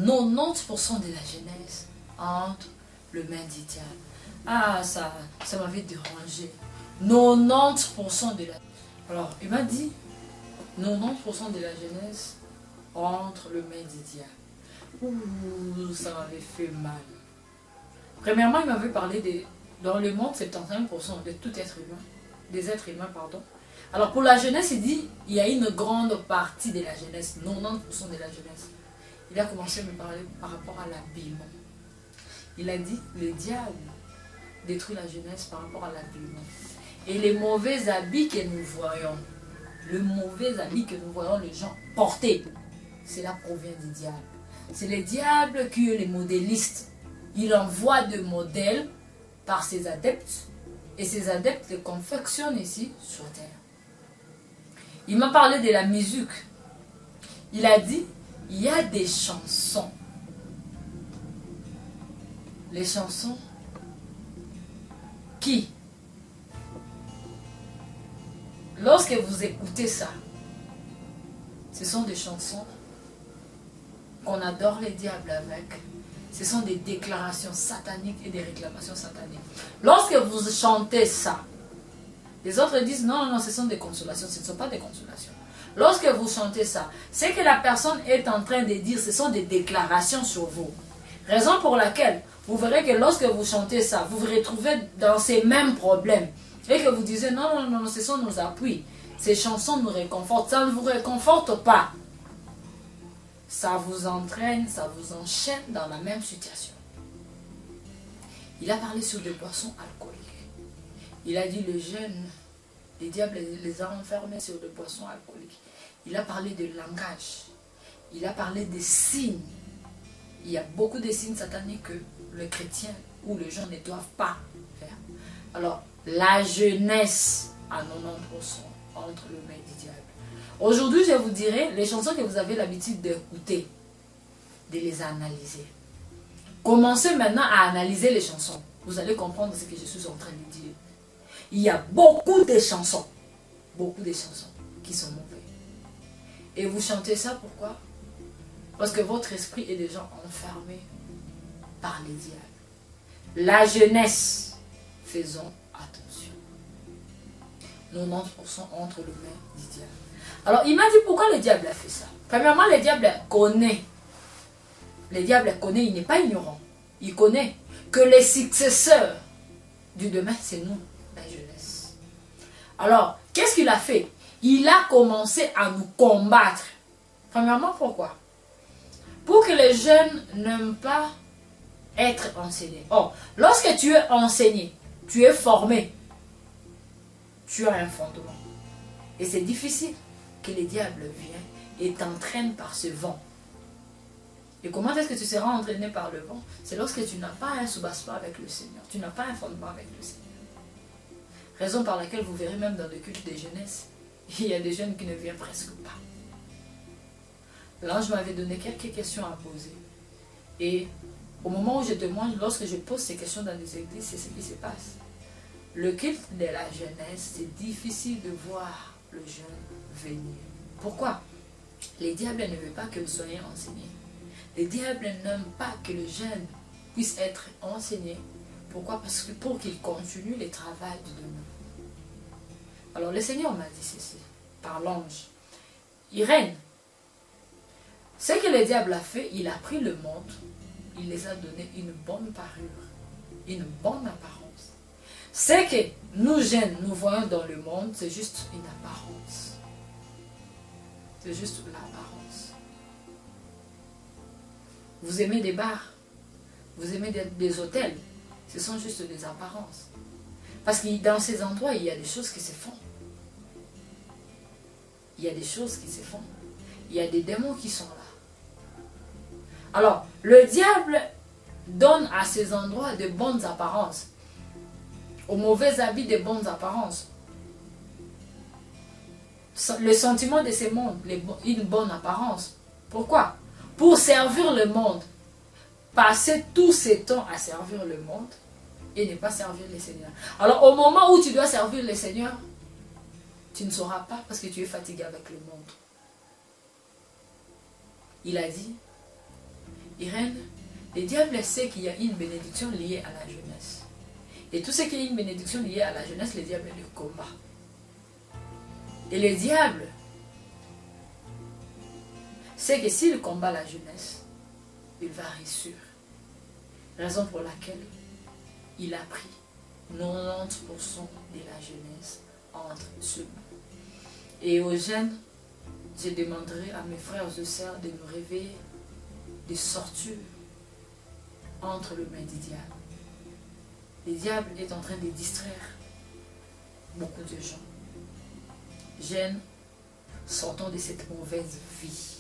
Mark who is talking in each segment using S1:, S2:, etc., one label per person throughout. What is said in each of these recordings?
S1: 90% de la jeunesse entre le main du diable. Ah, ça m'avait dérangé. 90% de la... Alors, il m'a dit, 90% de la jeunesse entre le main du diable. Ouh, ça m'avait fait mal. Premièrement, il m'avait parlé de... Dans le monde, 75% de tout être humain. Des êtres humains, pardon. Alors, pour la jeunesse, il dit, il y a une grande partie de la jeunesse, 90% de la jeunesse. Il a commencé à me parler par rapport à l'habillement. Il a dit, le diable détruit la jeunesse par rapport à l'habillement. Et les mauvais habits que nous voyons, le mauvais habit que nous voyons les gens porter, cela provient du diable. C'est le diable qui est le modéliste. Il envoie des modèles par ses adeptes et ses adeptes les confectionnent ici sur terre. Il m'a parlé de la musique. Il a dit, il y a des chansons. Les chansons qui, lorsque vous écoutez ça, ce sont des chansons qu'on adore les diables avec. Ce sont des déclarations sataniques et des réclamations sataniques. Lorsque vous chantez ça, les autres disent non, non, non, ce sont des consolations. Ce ne sont pas des consolations. Lorsque vous chantez ça, c'est que la personne est en train de dire, ce sont des déclarations sur vous. Raison pour laquelle vous verrez que lorsque vous chantez ça, vous vous retrouvez dans ces mêmes problèmes. Et que vous disiez non, non, non, ce sont nos appuis. Ces chansons nous réconfortent. Ça ne vous réconforte pas. Ça vous entraîne, ça vous enchaîne dans la même situation. Il a parlé sur des boissons alcooliques. Il a dit les jeunes, les diables les a enfermés sur des boissons alcooliques. Il a parlé de langage. Il a parlé des signes. Il y a beaucoup de signes sataniques que les chrétiens ou les gens ne doivent pas faire. Alors, la jeunesse à 90% entre le main du diable. Aujourd'hui, je vous dirai les chansons que vous avez l'habitude d'écouter, de les analyser. Commencez maintenant à analyser les chansons. Vous allez comprendre ce que je suis en train de dire. Il y a beaucoup de chansons qui sont mauvaises. Et vous chantez ça pourquoi? Parce que votre esprit est déjà enfermé par les diables. La jeunesse, faisons attention. 90% entre les mains du diable. Alors, il m'a dit pourquoi le diable a fait ça. Premièrement, le diable connaît. Le diable connaît, il n'est pas ignorant. Il connaît que les successeurs du demain, c'est nous, la jeunesse. Alors, qu'est-ce qu'il a fait? Il a commencé à nous combattre. Premièrement, pourquoi? Pour que les jeunes n'aiment pas être enseignés. Or, lorsque tu es enseigné, tu es formé, tu as un fondement. Et c'est difficile que le diable vienne et t'entraîne par ce vent. Et comment est-ce que tu seras entraîné par le vent? C'est lorsque tu n'as pas un soubassement avec le Seigneur. Tu n'as pas un fondement avec le Seigneur. Raison par laquelle vous verrez même dans le culte des jeunesses, il y a des jeunes qui ne viennent presque pas. L'ange m'avait donné quelques questions à poser. Et au moment où je demande, lorsque je pose ces questions dans les églises, c'est ce qui se passe. Le culte de la jeunesse, c'est difficile de voir le jeune venir. Pourquoi? Les diables ne veulent pas que vous soyez enseignés. Les diables n'aiment pas que le jeune puisse être enseigné. Pourquoi? Parce que pour qu'il continue le travail de demain. Alors le Seigneur m'a dit ceci, par l'ange. Irène, ce que le diable a fait, il a pris le monde, il les a donné une bonne parure, une bonne apparence. Ce que nous jeunes, nous voyons dans le monde, c'est juste une apparence. C'est juste l'apparence. Vous aimez des bars, vous aimez des hôtels, ce sont juste des apparences. Parce que dans ces endroits, il y a des choses qui se font. Il y a des choses qui se font. Il y a des démons qui sont là. Alors, le diable donne à ces endroits de bonnes apparences. Aux mauvais habits de bonnes apparences. Le sentiment de ce monde, une bonne apparence. Pourquoi? Pour servir le monde. Passer tous ces temps à servir le monde et ne pas servir le Seigneur. Alors, au moment où tu dois servir le Seigneur, tu ne sauras pas parce que tu es fatigué avec le monde. Il a dit, Irène, le diable sait qu'il y a une bénédiction liée à la jeunesse. Et tout ce qui est une bénédiction liée à la jeunesse, le diable le combat. Et le diable sait que s'il combat la jeunesse, il va réussir. Raison pour laquelle il a pris 90% de la jeunesse entre ses mains. Et aux jeunes, je demanderai à mes frères et sœurs de nous réveiller, de sortir entre le mains du diable. Le diable est en train de distraire beaucoup de gens. Jeunes, sortons de cette mauvaise vie.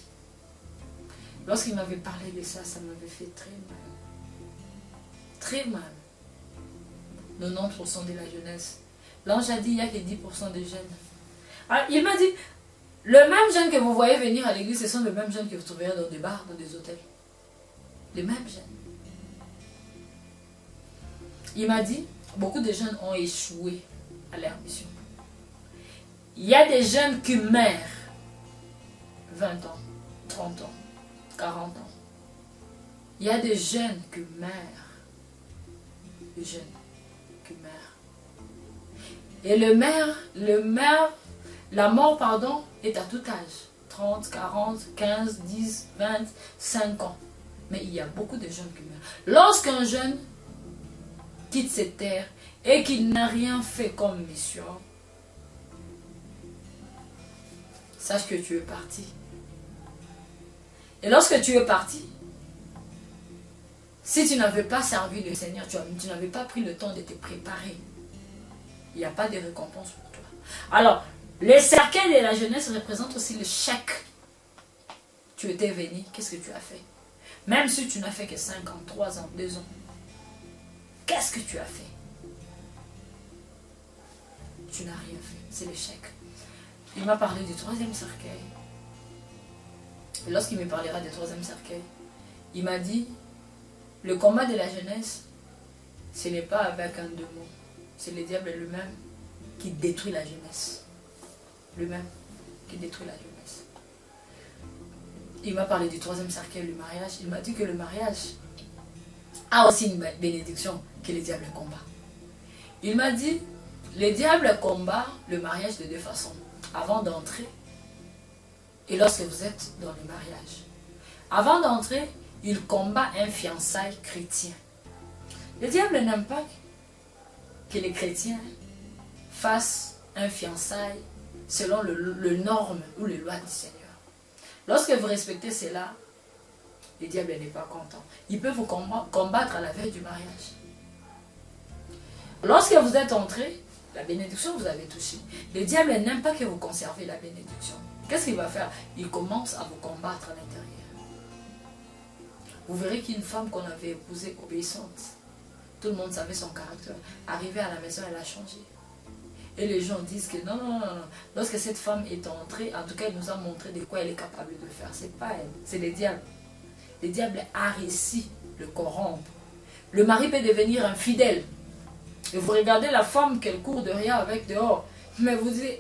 S1: Lorsqu'il m'avait parlé de ça, ça m'avait fait très mal. Très mal. 90% de la jeunesse. L'ange a dit il n'y a que 10% de jeunes. Alors, il m'a dit, le même jeune que vous voyez venir à l'église, ce sont les mêmes jeunes que vous trouverez dans des bars, dans des hôtels. Les mêmes jeunes. Il m'a dit, beaucoup de jeunes ont échoué à leur mission. Il y a des jeunes qui meurent 20 ans, 30 ans, 40 ans. Il y a des jeunes qui meurent. Des jeunes qui meurent. Et la mort, pardon, est à tout âge. 30, 40, 15, 10, 20, 5 ans. Mais il y a beaucoup de jeunes qui meurent. Lorsqu'un jeune quitte cette terre et qu'il n'a rien fait comme mission, sache que tu es parti. Et lorsque tu es parti, si tu n'avais pas servi le Seigneur, tu n'avais pas pris le temps de te préparer, il n'y a pas de récompense pour toi. Alors, les cercueils de la jeunesse représentent aussi le chèque. Tu étais venu, qu'est-ce que tu as fait? Même si tu n'as fait que 5 ans, 3 ans, 2 ans, qu'est-ce que tu as fait? Tu n'as rien fait, c'est le chèque. Il m'a parlé du 3e cercueil. Et lorsqu'il me parlera du 3e cercueil, il m'a dit, le combat de la jeunesse, ce n'est pas avec un démon. C'est le diable lui-même qui détruit la jeunesse. Lui-même qui détruit la jeunesse. Il m'a parlé du 3e cercueil, le mariage. Il m'a dit que le mariage a aussi une bénédiction que le diable combat. Il m'a dit, le diable combat le mariage de 2 façons. Avant d'entrer et lorsque vous êtes dans le mariage. Avant d'entrer, il combat un fiançailles chrétien. Le diable n'aime pas que les chrétiens fassent un fiançailles selon le norme ou les lois du Seigneur. Lorsque vous respectez cela, le diable n'est pas content. Il peut vous combattre à la veille du mariage. Lorsque vous êtes entré, la bénédiction vous avez touché. Le diable n'aime pas que vous conservez la bénédiction. Qu'est-ce qu'il va faire? Il commence à vous combattre à l'intérieur. Vous verrez qu'une femme qu'on avait épousée obéissante, tout le monde savait son caractère. Arrivée à la maison, elle a changé. Et les gens disent que non, non, non, non. Lorsque cette femme est entrée, en tout cas, elle nous a montré de quoi elle est capable de faire. C'est pas elle, c'est le diable. Le diable a réussi de le corrompre. Le mari peut devenir infidèle. Et vous regardez la femme qu'elle court derrière avec dehors. Mais vous dites,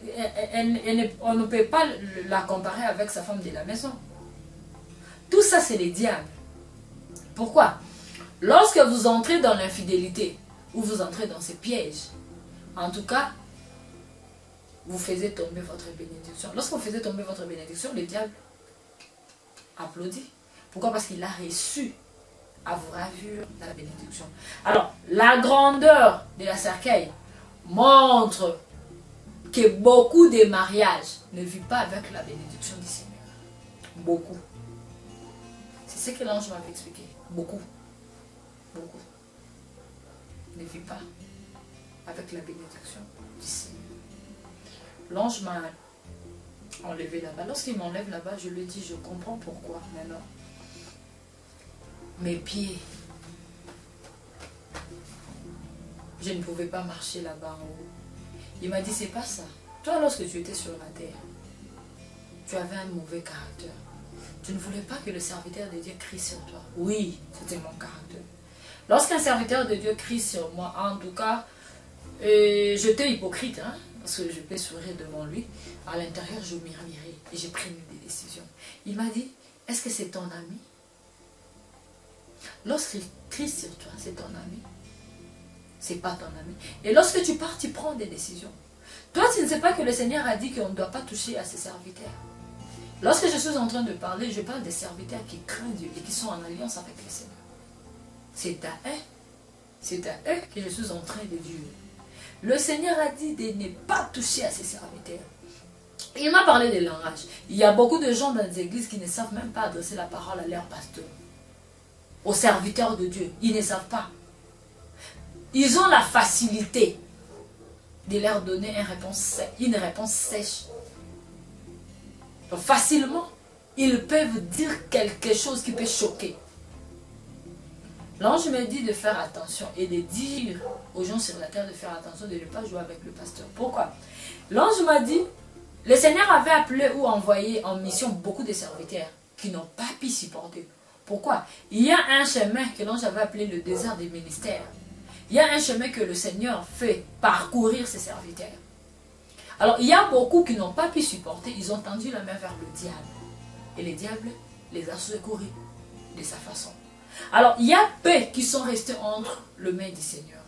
S1: on ne peut pas la comparer avec sa femme de la maison. Tout ça, c'est le diable. Pourquoi? Lorsque vous entrez dans l'infidélité, ou vous entrez dans ces pièges, en tout cas, vous faisiez tomber votre bénédiction. Lorsque vous faisiez tomber votre bénédiction, le diable applaudit. Pourquoi? Parce qu'il a reçu à vous ravir la bénédiction. Alors, la grandeur de la cercueil montre que beaucoup de mariages ne vivent pas avec la bénédiction du Seigneur. Beaucoup. C'est ce que l'ange m'avait expliqué. Beaucoup. Beaucoup. Ne vivent pas avec la bénédiction du Seigneur. L'ange m'a enlevé là-bas. Lorsqu'il m'enlève là-bas, je lui dis, je comprends pourquoi maintenant. Mes pieds, je ne pouvais pas marcher là-bas en haut. Il m'a dit, c'est pas ça. Toi, lorsque tu étais sur la terre, tu avais un mauvais caractère. Tu ne voulais pas que le serviteur de Dieu crie sur toi. Oui, c'était mon caractère. Lorsqu'un serviteur de Dieu crie sur moi, en tout cas, j'étais hypocrite, hein, parce que je peux sourire devant lui. À l'intérieur, je murmurais et j'ai pris des décisions. Il m'a dit, est-ce que c'est ton ami? Lorsqu'il crie sur toi, c'est ton ami. C'est pas ton ami. Et lorsque tu pars, tu prends des décisions. Toi, tu ne sais pas que le Seigneur a dit qu'on ne doit pas toucher à ses serviteurs. Lorsque je suis en train de parler, je parle des serviteurs qui craignent Dieu et qui sont en alliance avec le Seigneur. C'est à eux que je suis en train de dire. Le Seigneur a dit de ne pas toucher à ses serviteurs. Il m'a parlé des langages. Il y a beaucoup de gens dans les églises qui ne savent même pas adresser la parole à leur pasteur, aux serviteurs de Dieu. Ils ne savent pas. Ils ont la facilité de leur donner une réponse sèche. Donc, facilement, ils peuvent dire quelque chose qui peut choquer. L'ange me dit de faire attention et de dire aux gens sur la terre de faire attention, de ne pas jouer avec le pasteur. Pourquoi? L'ange m'a dit, le Seigneur avait appelé ou envoyé en mission beaucoup de serviteurs qui n'ont pas pu supporter. Pourquoi? Il y a un chemin que l'ange avait appelé le désert des ministères. Il y a un chemin que le Seigneur fait parcourir ses serviteurs. Alors, il y a beaucoup qui n'ont pas pu supporter, ils ont tendu la main vers le diable. Et le diable les a secourus de sa façon. Alors, il y a peu qui sont restés entre le main du Seigneur.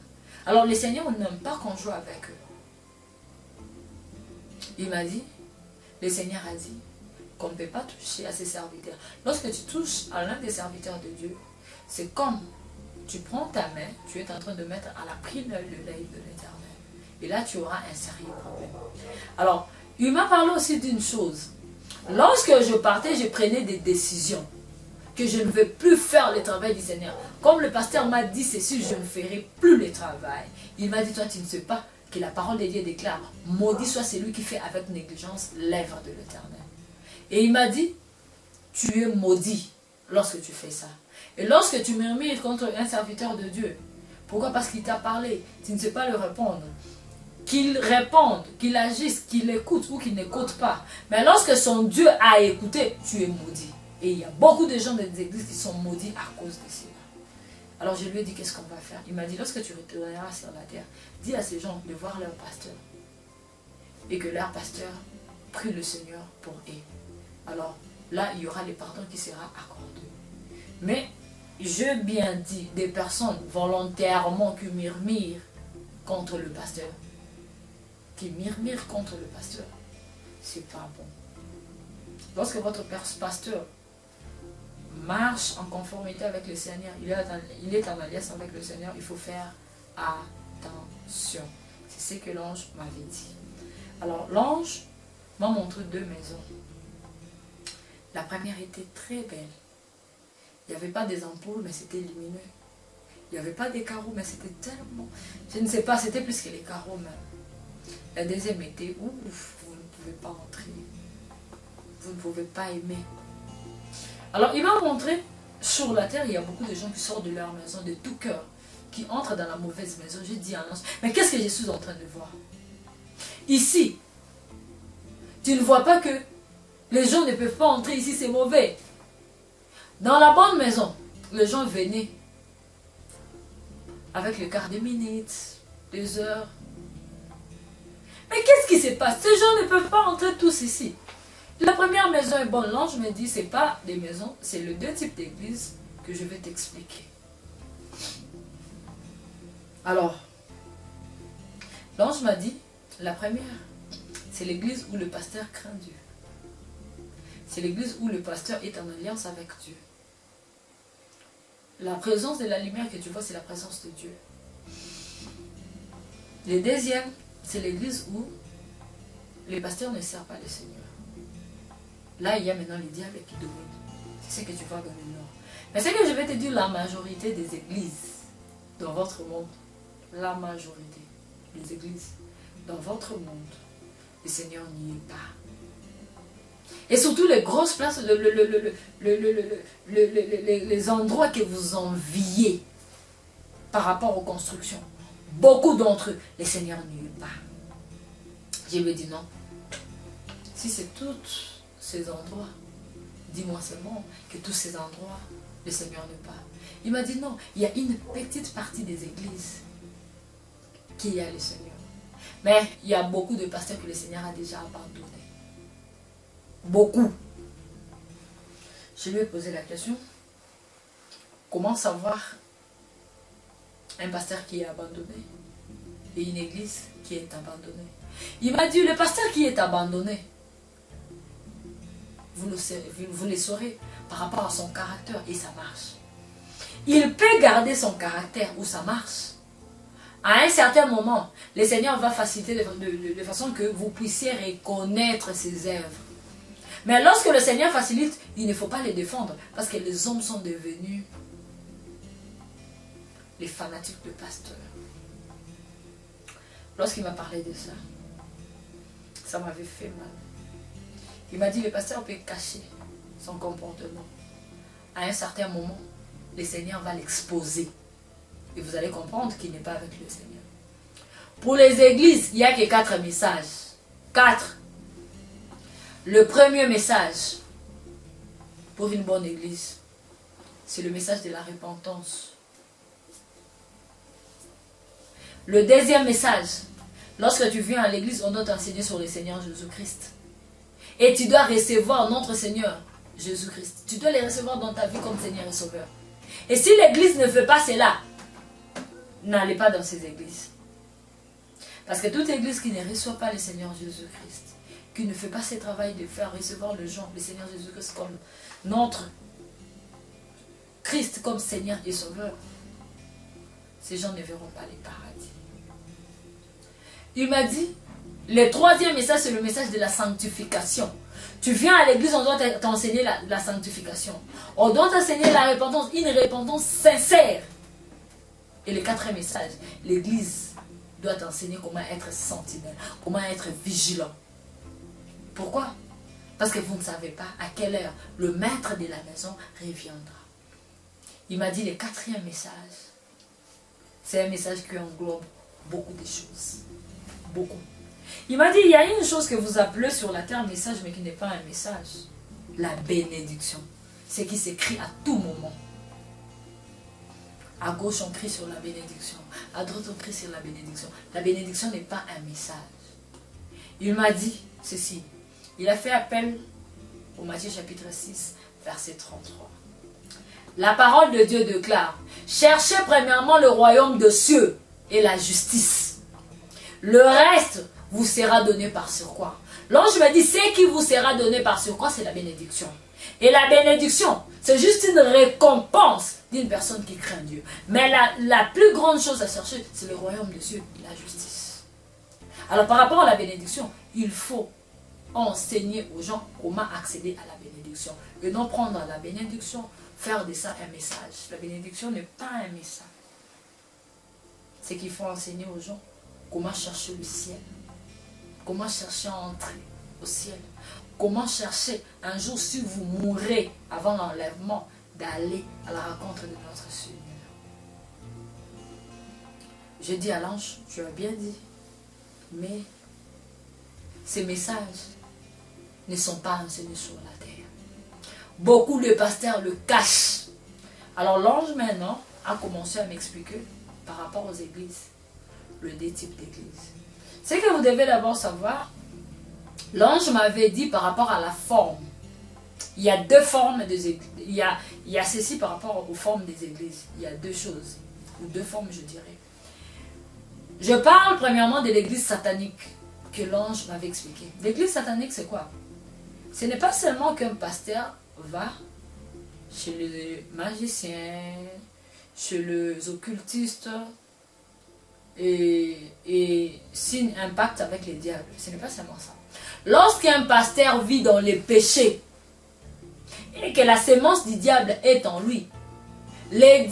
S1: Alors, le Seigneur n'aime pas qu'on joue avec eux. Il m'a dit, le Seigneur a dit qu'on ne peut pas toucher à ses serviteurs. Lorsque tu touches à l'un des serviteurs de Dieu, c'est comme tu prends ta main, tu es en train de mettre à la prunelle de l'œil de l'Éternel. Et là, tu auras un sérieux problème. Alors, il m'a parlé aussi d'une chose. Lorsque je partais, je prenais des décisions. Que je ne vais plus faire le travail du Seigneur. Comme le pasteur m'a dit ceci, je ne ferai plus le travail. Il m'a dit, toi tu ne sais pas que la parole de Dieu déclare, maudit soit celui qui fait avec négligence l'œuvre de l'Éternel. Et il m'a dit, tu es maudit lorsque tu fais ça. Et lorsque tu murmures contre un serviteur de Dieu, pourquoi? Parce qu'il t'a parlé, tu ne sais pas le répondre. Qu'il réponde, qu'il agisse, qu'il écoute ou qu'il n'écoute pas. Mais lorsque son Dieu a écouté, tu es maudit. Et il y a beaucoup de gens dans les églises qui sont maudits à cause de cela. Alors je lui ai dit, qu'est-ce qu'on va faire? Il m'a dit, lorsque tu retourneras sur la terre, dis à ces gens de voir leur pasteur. Et que leur pasteur prie le Seigneur pour eux. Alors là, il y aura le pardon qui sera accordé. Mais, je bien dis, des personnes volontairement qui murmurent contre le pasteur. Qui murmurent contre le pasteur. C'est pas bon. Lorsque votre pasteur marche en conformité avec le Seigneur, il est en alliance avec le Seigneur, il faut faire attention. C'est ce que l'ange m'avait dit. Alors l'ange m'a montré deux maisons. La première était très belle. Il n'y avait pas des ampoules, mais c'était lumineux. Il n'y avait pas des carreaux, mais c'était tellement... Je ne sais pas, c'était plus que les carreaux même. La deuxième était, ouf, vous ne pouvez pas entrer. Vous ne pouvez pas aimer. Alors, il m'a montré, sur la terre, il y a beaucoup de gens qui sortent de leur maison de tout cœur, qui entrent dans la mauvaise maison. J'ai dit à l'ange, mais qu'est-ce que je suis en train de voir? Ici, tu ne vois pas que les gens ne peuvent pas entrer ici, c'est mauvais. Dans la bonne maison, les gens venaient avec le quart de minutes, des heures. Mais qu'est-ce qui se passe? Ces gens ne peuvent pas entrer tous ici. La première maison est bonne. L'ange me dit, c'est pas des maisons, c'est le deux types d'églises que je vais t'expliquer. Alors, l'ange m'a dit, la première, c'est l'église où le pasteur craint Dieu. C'est l'église où le pasteur est en alliance avec Dieu. La présence de la lumière que tu vois, c'est la présence de Dieu. Le deuxième, c'est l'église où les pasteurs ne servent pas le Seigneur. Là, il y a maintenant les diables qui dominent. C'est ce que tu vois dans le nord. Mais ce que je vais te dire, la majorité des églises dans votre monde, la majorité des églises dans votre monde, le Seigneur n'y est pas. Et surtout les grosses places, les endroits que vous enviez par rapport aux constructions. Beaucoup d'entre eux, le Seigneur n'y est pas. Je lui ai dit non. Si c'est tous ces endroits, dis-moi seulement que tous ces endroits, le Seigneur n'est pas. Il m'a dit non, il y a une petite partie des églises qui a le Seigneur. Mais il y a beaucoup de pasteurs que le Seigneur a déjà abandonnés. Beaucoup. Je lui ai posé la question. Comment savoir un pasteur qui est abandonné et une église qui est abandonnée? Il m'a dit, le pasteur qui est abandonné, vous le saurez par rapport à son caractère et sa marche. Il peut garder son caractère ou sa marche. À un certain moment, le Seigneur va faciliter de façon que vous puissiez reconnaître ses œuvres. Mais lorsque le Seigneur facilite, il ne faut pas les défendre parce que les hommes sont devenus les fanatiques de pasteurs. Lorsqu'il m'a parlé de ça, ça m'avait fait mal. Il m'a dit, le pasteur peut cacher son comportement. À un certain moment, le Seigneur va l'exposer. Et vous allez comprendre qu'il n'est pas avec le Seigneur. Pour les églises, il n'y a que 4 messages. 4. Le premier message pour une bonne église, c'est le message de la repentance. Le deuxième message, lorsque tu viens à l'église, on doit t'enseigner sur le Seigneur Jésus-Christ. Et tu dois recevoir notre Seigneur Jésus-Christ. Tu dois les recevoir dans ta vie comme Seigneur et Sauveur. Et si l'église ne fait pas cela, n'allez pas dans ces églises. Parce que toute église qui ne reçoit pas le Seigneur Jésus-Christ, qui ne fait pas ce travail de faire recevoir le Seigneur Jésus-Christ comme notre Christ, comme Seigneur et Sauveur, ces gens ne verront pas les paradis. Il m'a dit, le troisième message, c'est le message de la sanctification. Tu viens à l'église, on doit t'enseigner la sanctification. On doit t'enseigner la repentance, une repentance sincère. Et le quatrième message, l'église doit t'enseigner comment être sentinelle, comment être vigilant. Pourquoi? Parce que vous ne savez pas à quelle heure le maître de la maison reviendra. Il m'a dit le quatrième message, c'est un message qui englobe beaucoup de choses. Beaucoup. Il m'a dit, il y a une chose que vous appelez sur la terre message, mais qui n'est pas un message. La bénédiction. C'est qui s'écrit à tout moment. À gauche, on crie sur la bénédiction. À droite, on crie sur la bénédiction. La bénédiction n'est pas un message. Il m'a dit ceci. Il a fait appel au Matthieu chapitre 6, verset 33. La parole de Dieu déclare, cherchez premièrement le royaume de cieux et la justice. Le reste vous sera donné par surcroît. L'ange m'a dit, ce qui vous sera donné par surcroît, c'est la bénédiction. Et la bénédiction, c'est juste une récompense d'une personne qui craint Dieu. Mais la plus grande chose à chercher, c'est le royaume de Dieu et la justice. Alors par rapport à la bénédiction, il faut enseigner aux gens comment accéder à la bénédiction. Et non prendre la bénédiction, faire de ça un message. La bénédiction n'est pas un message. C'est qu'il faut enseigner aux gens comment chercher le ciel. Comment chercher à entrer au ciel. Comment chercher un jour, si vous mourrez avant l'enlèvement, d'aller à la rencontre de notre Seigneur. Je dis à l'ange, tu as bien dit, mais ces messages ne sont pas enseignés sur la terre. Beaucoup de pasteurs le cachent. Alors l'ange maintenant a commencé à m'expliquer par rapport aux églises, le deux types d'églises. Ce que vous devez d'abord savoir, l'ange m'avait dit par rapport à la forme. Il y a deux formes des églises. Il y a ceci par rapport aux formes des églises. Il y a deux choses, ou deux formes je dirais. Je parle premièrement de l'église satanique que l'ange m'avait expliqué. L'église satanique c'est quoi? Ce n'est pas seulement qu'un pasteur va chez les magiciens, chez les occultistes et signe un pacte avec les diables. Ce n'est pas seulement ça. Lorsqu'un pasteur vit dans les péchés et que la sémence du diable est en lui, les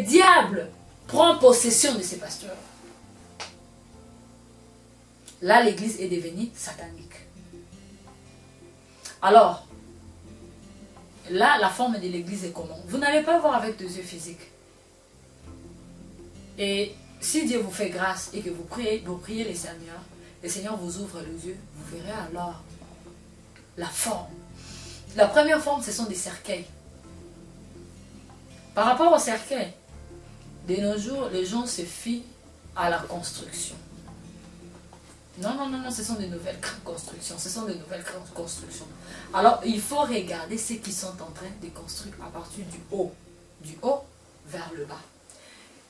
S1: diables prennent possession de ces pasteurs. Là, l'église est devenue satanique. Alors, là, la forme de l'église est comment? Vous n'allez pas voir avec des yeux physiques. Et si Dieu vous fait grâce et que vous priez le Seigneur vous ouvre les yeux, vous verrez alors la forme. La première forme, ce sont des cercueils. Par rapport aux cercueils, de nos jours, les gens se fient à la construction. Non, ce sont de nouvelles constructions. Ce sont de nouvelles constructions. Alors, il faut regarder ceux qui sont en train de construire à partir du haut du haut vers le bas.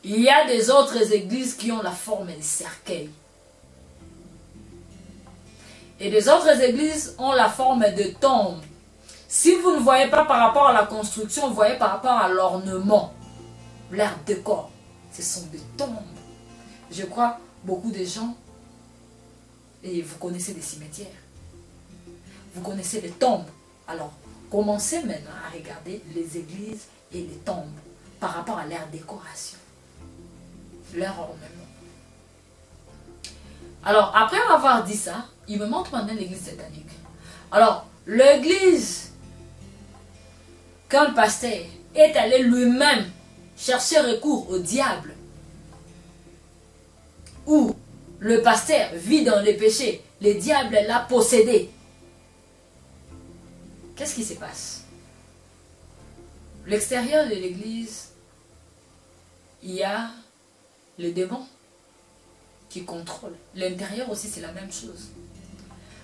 S1: Il y a des autres églises qui ont la forme d'un cercueil. Et des autres églises ont la forme de tombe. Si vous ne voyez pas par rapport à la construction, vous voyez par rapport à l'ornement, leur décor. Ce sont des tombes. Je crois beaucoup de gens, et vous connaissez des cimetières, vous connaissez les tombes. Alors, commencez maintenant à regarder les églises et les tombes par rapport à leur décoration, leur ornement. Alors, après avoir dit ça, il me montre maintenant l'église satanique. Alors, l'église, quand le pasteur est allé lui-même chercher recours au diable, où le pasteur vit dans les péchés, le diable l'a possédé. Qu'est-ce qui se passe? L'extérieur de l'église, il y a le démon qui contrôle. L'intérieur aussi, c'est la même chose.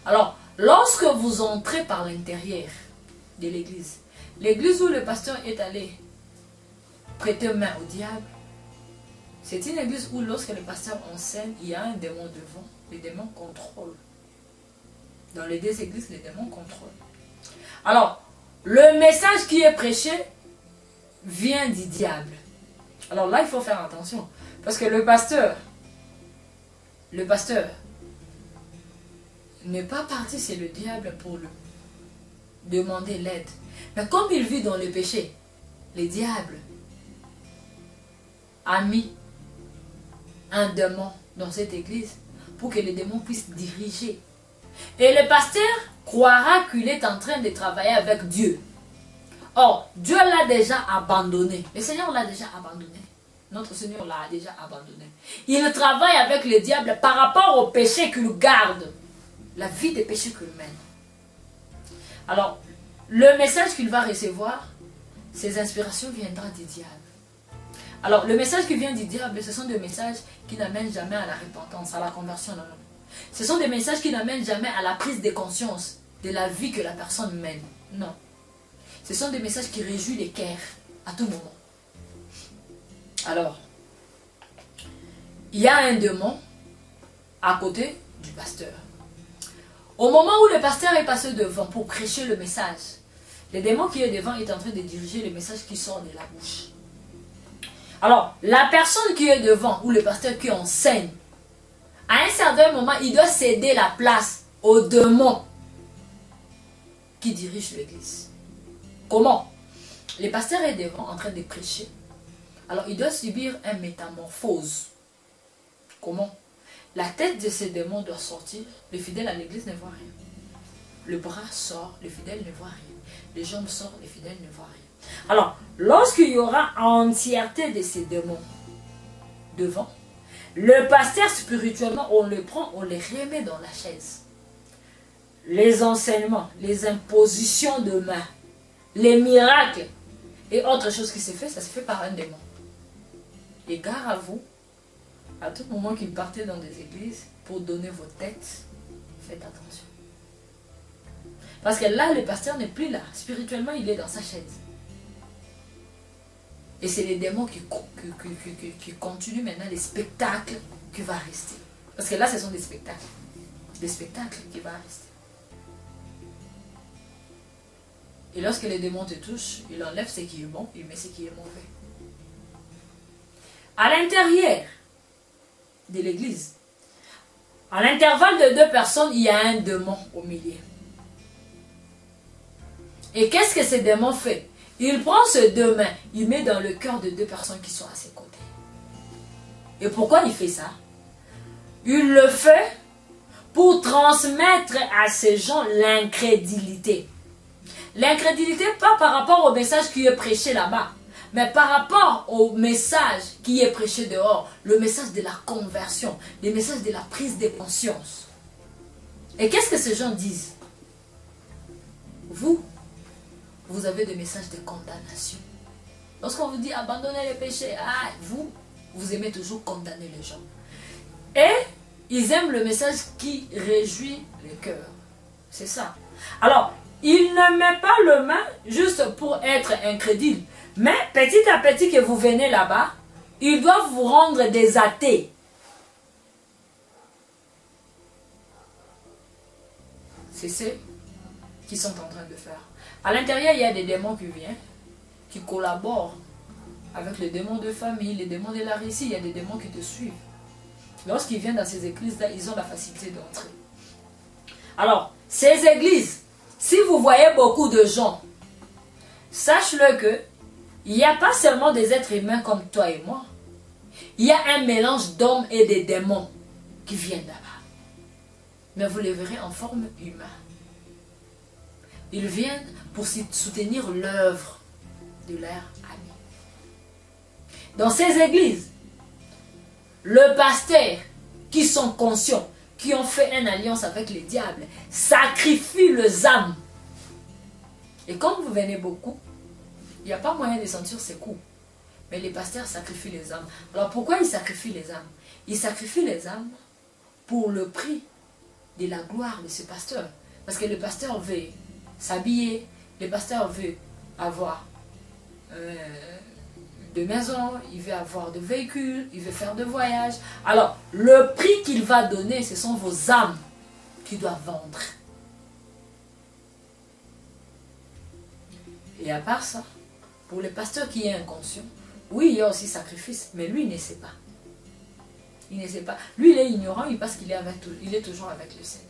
S1: Alors, lorsque vous entrez par l'intérieur de l'église, l'église où le pasteur est allé prêter main au diable, c'est une église où lorsque le pasteur enseigne, il y a un démon devant. Les démons contrôlent. Dans les deux églises, les démons contrôlent. Alors, le message qui est prêché vient du diable. Alors là, il faut faire attention. Parce que le pasteur n'est pas parti chez le diable pour lui demander l'aide. Mais comme il vit dans le péché, le diable a mis un démon dans cette église pour que les démons puissent diriger. Et le pasteur croira qu'il est en train de travailler avec Dieu. Or, Dieu l'a déjà abandonné. Le Seigneur l'a déjà abandonné. Notre Seigneur l'a déjà abandonné. Il travaille avec le diable par rapport au péché qu'il garde. La vie des péchés qu'il mène. Alors, le message qu'il va recevoir, ses inspirations viendront du diable. Alors, le message qui vient du diable, ce sont des messages qui n'amènent jamais à la repentance, à la conversion. Non. Ce sont des messages qui n'amènent jamais à la prise de conscience de la vie que la personne mène. Non. Ce sont des messages qui réjouissent les cœurs à tout moment. Alors, il y a un démon à côté du pasteur. Au moment où le pasteur est passé devant pour prêcher le message, le démon qui est devant est en train de diriger le message qui sort de la bouche. Alors, la personne qui est devant, ou le pasteur qui enseigne, à un certain moment, il doit céder la place au démon qui dirige l'église. Comment? Le pasteur est devant en train de prêcher. Alors, il doit subir une métamorphose. Comment? La tête de ce démon doit sortir. Le fidèle à l'église ne voit rien. Le bras sort, le fidèle ne voit rien. Les jambes sortent, le fidèle ne voit rien. Alors, lorsqu'il y aura entièreté de ces démons devant, le pasteur spirituellement, on le prend, on les remet dans la chaise. Les enseignements, les impositions de main, les miracles et autre chose qui se fait, ça se fait par un démon. Et gare à vous, à tout moment qu'il partait dans des églises pour donner vos têtes, faites attention. Parce que là, le pasteur n'est plus là. Spirituellement, il est dans sa chaise. Et c'est les démons qui continuent maintenant les spectacles qui vont rester. Parce que là, ce sont des spectacles. Des spectacles qui vont rester. Et lorsque les démons te touchent, il enlève ce qui est bon, il met ce qui est mauvais. À l'intérieur de l'église, à l'intervalle de deux personnes, il y a un démon au milieu. Et qu'est-ce que ce démon fait? Il prend ses deux mains, il met dans le cœur de deux personnes qui sont à ses côtés. Et pourquoi il fait ça? Il le fait pour transmettre à ces gens l'incrédulité. L'incrédulité, pas par rapport au message qui est prêché là-bas, mais par rapport au message qui est prêché dehors, le message de la conversion, le message de la prise de conscience. Et qu'est-ce que ces gens disent? Vous avez des messages de condamnation. Lorsqu'on vous dit abandonnez les péchés, vous aimez toujours condamner les gens. Et ils aiment le message qui réjouit le cœur. C'est ça. Alors, il ne met pas le main juste pour être incrédule, Mais petit à petit que vous venez là-bas, ils doivent vous rendre des athées. C'est ce qu'ils sont en train de faire. À l'intérieur, il y a des démons qui viennent, qui collaborent avec les démons de famille, les démons de la réussite. Il y a des démons qui te suivent. Lorsqu'ils viennent dans ces églises-là, ils ont la facilité d'entrer. Alors, ces églises, si vous voyez beaucoup de gens, sache-le que il n'y a pas seulement des êtres humains comme toi et moi. Il y a un mélange d'hommes et de démons qui viennent là-bas. Mais vous les verrez en forme humaine. Ils viennent pour soutenir l'œuvre de leur ami. Dans ces églises, le pasteur qui sont conscients, qui ont fait une alliance avec les diables, sacrifient les âmes. Et quand vous venez beaucoup, il n'y a pas moyen de sentir ses coups. Mais les pasteurs sacrifient les âmes. Alors pourquoi ils sacrifient les âmes? Ils sacrifient les âmes pour le prix de la gloire de ce pasteur. Parce que le pasteur veut s'habiller, le pasteur veut avoir de maisons, il veut avoir de véhicules, il veut faire de voyages. Alors, le prix qu'il va donner, ce sont vos âmes qu'il doit vendre. Et à part ça, pour le pasteur qui est inconscient, oui, il y a aussi sacrifice, mais lui, il ne sait pas. Il ne sait pas. Lui, il est ignorant, il pense qu'il est toujours avec le Seigneur.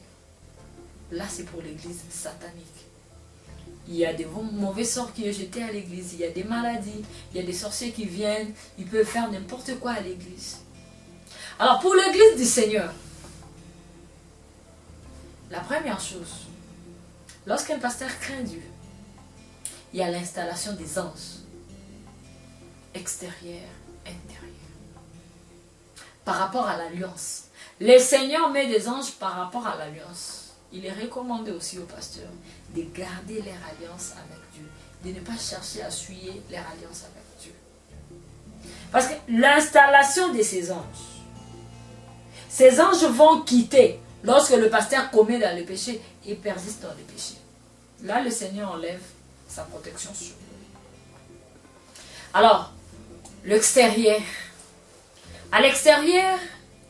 S1: Là, c'est pour l'église satanique. Il y a des mauvais sorts qui sont jetés à l'église, il y a des maladies, il y a des sorciers qui viennent, ils peuvent faire n'importe quoi à l'église. Alors, pour l'église du Seigneur, la première chose, lorsqu'un pasteur craint Dieu, il y a l'installation des anges, extérieurs, intérieurs. Par rapport à l'alliance. Le Seigneur met des anges par rapport à l'alliance. Il est recommandé aussi aux pasteurs de garder leur alliance avec Dieu, de ne pas chercher à souiller leur alliance avec Dieu. Parce que l'installation de ces anges vont quitter lorsque le pasteur commet dans le péché et persiste dans le péché. Là, le Seigneur enlève sa protection sur eux. Alors, l'extérieur. À l'extérieur,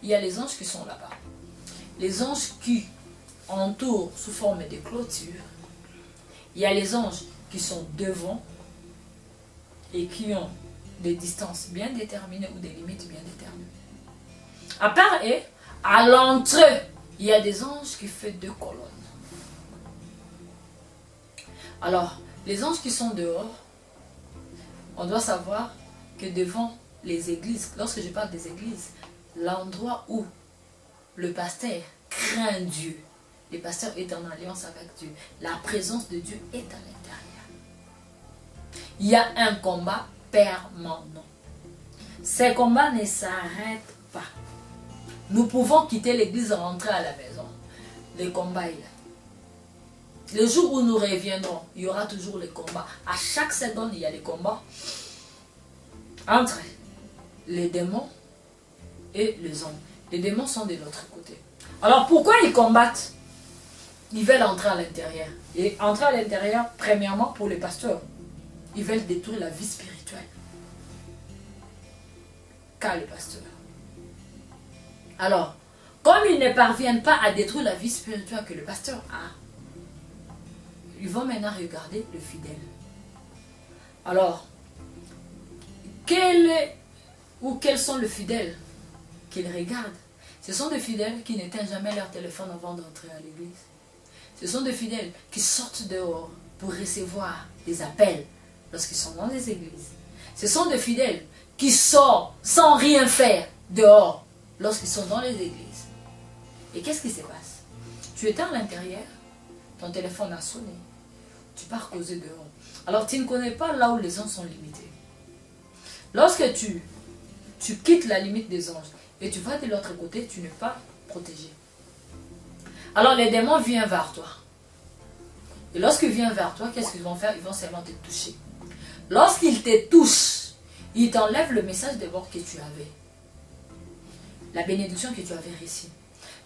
S1: il y a les anges qui sont là-bas. Les anges qui entourent sous forme de clôture. Il y a les anges qui sont devant et qui ont des distances bien déterminées ou des limites bien déterminées. À part eux, à l'entrée, il y a des anges qui font 2 colonnes. Alors, les anges qui sont dehors, on doit savoir que devant les églises, lorsque je parle des églises, l'endroit où le pasteur craint Dieu, le pasteur est en alliance avec Dieu, la présence de Dieu est à l'intérieur. Il y a un combat permanent. Ces combats ne s'arrêtent pas. Nous pouvons quitter l'église et rentrer à la maison. Le combat est là. Le jour où nous reviendrons, il y aura toujours les combats. À chaque seconde, il y a les combats entre les démons et les hommes. Les démons sont de l'autre côté. Alors pourquoi ils combattent? Ils veulent entrer à l'intérieur. Et entrer à l'intérieur, premièrement, pour les pasteurs, ils veulent détruire la vie spirituelle. Car les pasteurs. Alors, comme ils ne parviennent pas à détruire la vie spirituelle que le pasteur a, ils vont maintenant regarder le fidèle. Alors, quels sont les fidèles qu'ils regardent? Ce sont des fidèles qui n'éteignent jamais leur téléphone avant d'entrer à l'église. Ce sont des fidèles qui sortent dehors pour recevoir des appels lorsqu'ils sont dans les églises. Ce sont des fidèles qui sortent sans rien faire dehors lorsqu'ils sont dans les églises. Et qu'est-ce qui se passe? Tu étais à l'intérieur, ton téléphone a sonné, tu pars causer dehors. Alors tu ne connais pas là où les anges sont limités. Lorsque tu quittes la limite des anges et tu vas de l'autre côté, tu n'es pas protégé. Alors les démons viennent vers toi. Et lorsqu'ils viennent vers toi, qu'est-ce qu'ils vont faire? Ils vont seulement te toucher. Lorsqu'ils te touchent, ils t'enlèvent le message d'abord que tu avais. La bénédiction que tu avais reçue.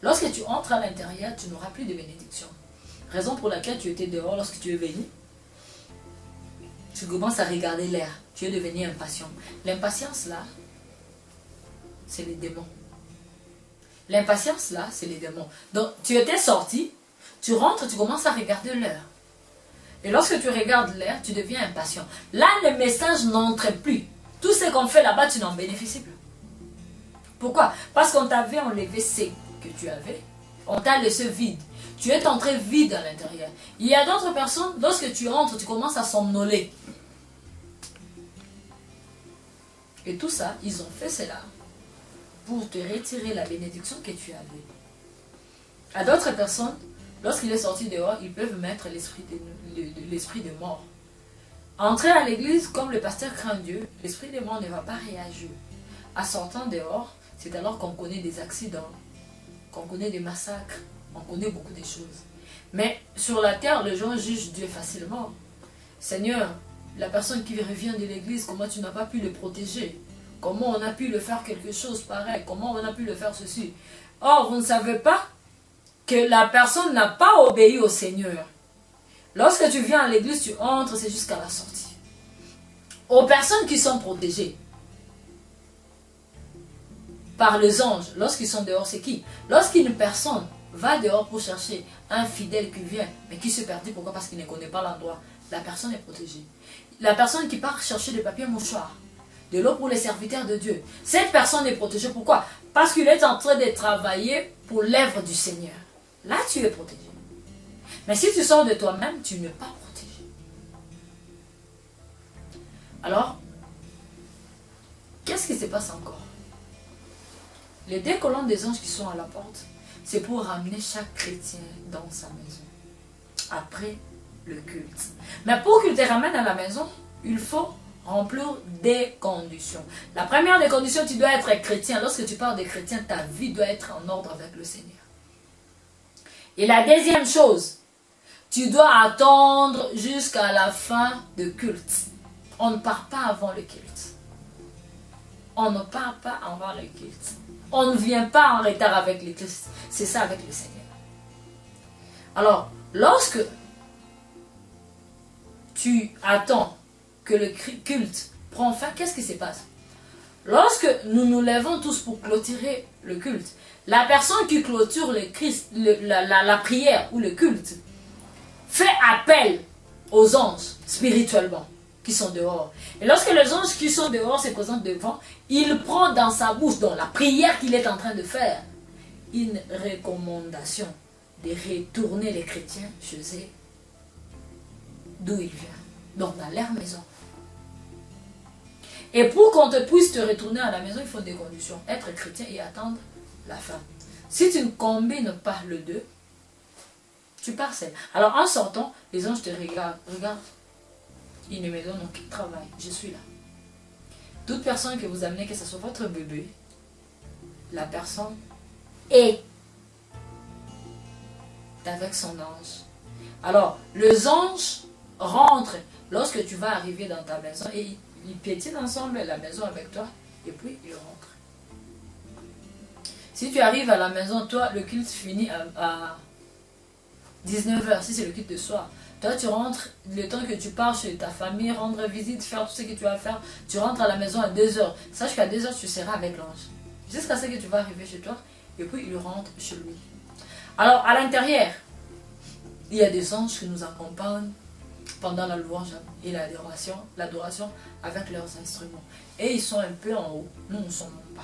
S1: Lorsque tu entres à l'intérieur, tu n'auras plus de bénédiction. Raison pour laquelle tu étais dehors lorsque tu es venu. Tu commences à regarder l'air. Tu es devenu impatient. L'impatience là, c'est les démons. L'impatience là, c'est les démons. Donc, tu étais sorti, tu rentres, tu commences à regarder l'heure. Et lorsque tu regardes l'heure, tu deviens impatient. Là, le message n'entre plus. Tout ce qu'on fait là-bas, tu n'en bénéficies plus. Pourquoi? Parce qu'on t'avait enlevé ce que tu avais. On t'a laissé vide. Tu es entré vide à l'intérieur. Il y a d'autres personnes, lorsque tu entres, tu commences à somnoler. Et tout ça, ils ont fait cela pour te retirer la bénédiction que tu avais. À d'autres personnes, lorsqu'il est sorti dehors, ils peuvent mettre l'esprit de mort. Entrer à l'église, comme le pasteur craint Dieu, l'esprit de mort ne va pas réagir. En sortant dehors, c'est alors qu'on connaît des accidents, qu'on connaît des massacres, on connaît beaucoup de choses. Mais sur la terre, les gens jugent Dieu facilement. Seigneur, la personne qui revient de l'église, comment tu n'as pas pu le protéger? Comment on a pu le faire quelque chose pareil? Comment on a pu le faire ceci? Or, vous ne savez pas que la personne n'a pas obéi au Seigneur. Lorsque tu viens à l'église, tu entres, c'est jusqu'à la sortie. Aux personnes qui sont protégées par les anges, lorsqu'ils sont dehors, c'est qui? Lorsqu'une personne va dehors pour chercher un fidèle qui vient, mais qui se perdit, pourquoi? Parce qu'il ne connaît pas l'endroit. La personne est protégée. La personne qui part chercher des papiers mouchoirs, de l'eau pour les serviteurs de Dieu, cette personne est protégée. Pourquoi? Parce qu'il est en train de travailler pour l'œuvre du Seigneur. Là, tu es protégé. Mais si tu sors de toi-même, tu n'es pas protégé. Alors, qu'est-ce qui se passe encore? Les 2 colonnes des anges qui sont à la porte, c'est pour ramener chaque chrétien dans sa maison. Après le culte. Mais pour qu'il te ramène à la maison, il faut remplir des conditions. La première des conditions, tu dois être chrétien. Lorsque tu parles des chrétiens, ta vie doit être en ordre avec le Seigneur. Et la deuxième chose, tu dois attendre jusqu'à la fin du culte. On ne part pas avant le culte. On ne part pas avant le culte. On ne vient pas en retard avec le culte. C'est ça avec le Seigneur. Alors, lorsque tu attends que le culte prend fin, qu'est-ce qui se passe? Lorsque nous nous levons tous pour clôturer le culte, la personne qui clôture la prière ou le culte fait appel aux anges spirituellement qui sont dehors. Et lorsque les anges qui sont dehors se présentent devant, il prend dans sa bouche, dans la prière qu'il est en train de faire, une recommandation de retourner les chrétiens chez eux, d'où ils viennent, donc dans leur maison. Et pour qu'on te puisse te retourner à la maison, il faut des conditions. Être chrétien et attendre la fin. Si tu ne combines pas le deux, tu pars seul. Alors en sortant, les anges te regardent. Regarde, ils ne me donnent aucun travail. Je suis là. Toute personne que vous amenez, que ce soit votre bébé, la personne est avec son ange. Alors, les anges rentrent lorsque tu vas arriver dans ta maison et ils piétinent ensemble la maison avec toi et puis ils rentrent. Si tu arrives à la maison, toi, le culte finit à 19h, si c'est le culte de soir. Toi, tu rentres, le temps que tu pars chez ta famille, rendre visite, faire tout ce que tu vas faire, tu rentres à la maison à 2h. Sache qu'à 2h, tu seras avec l'ange. Jusqu'à ce que tu vas arriver chez toi, et puis il rentre chez lui. Alors, à l'intérieur, il y a des anges qui nous accompagnent pendant la louange et l'adoration avec leurs instruments. Et ils sont un peu en haut, nous ne sommes pas.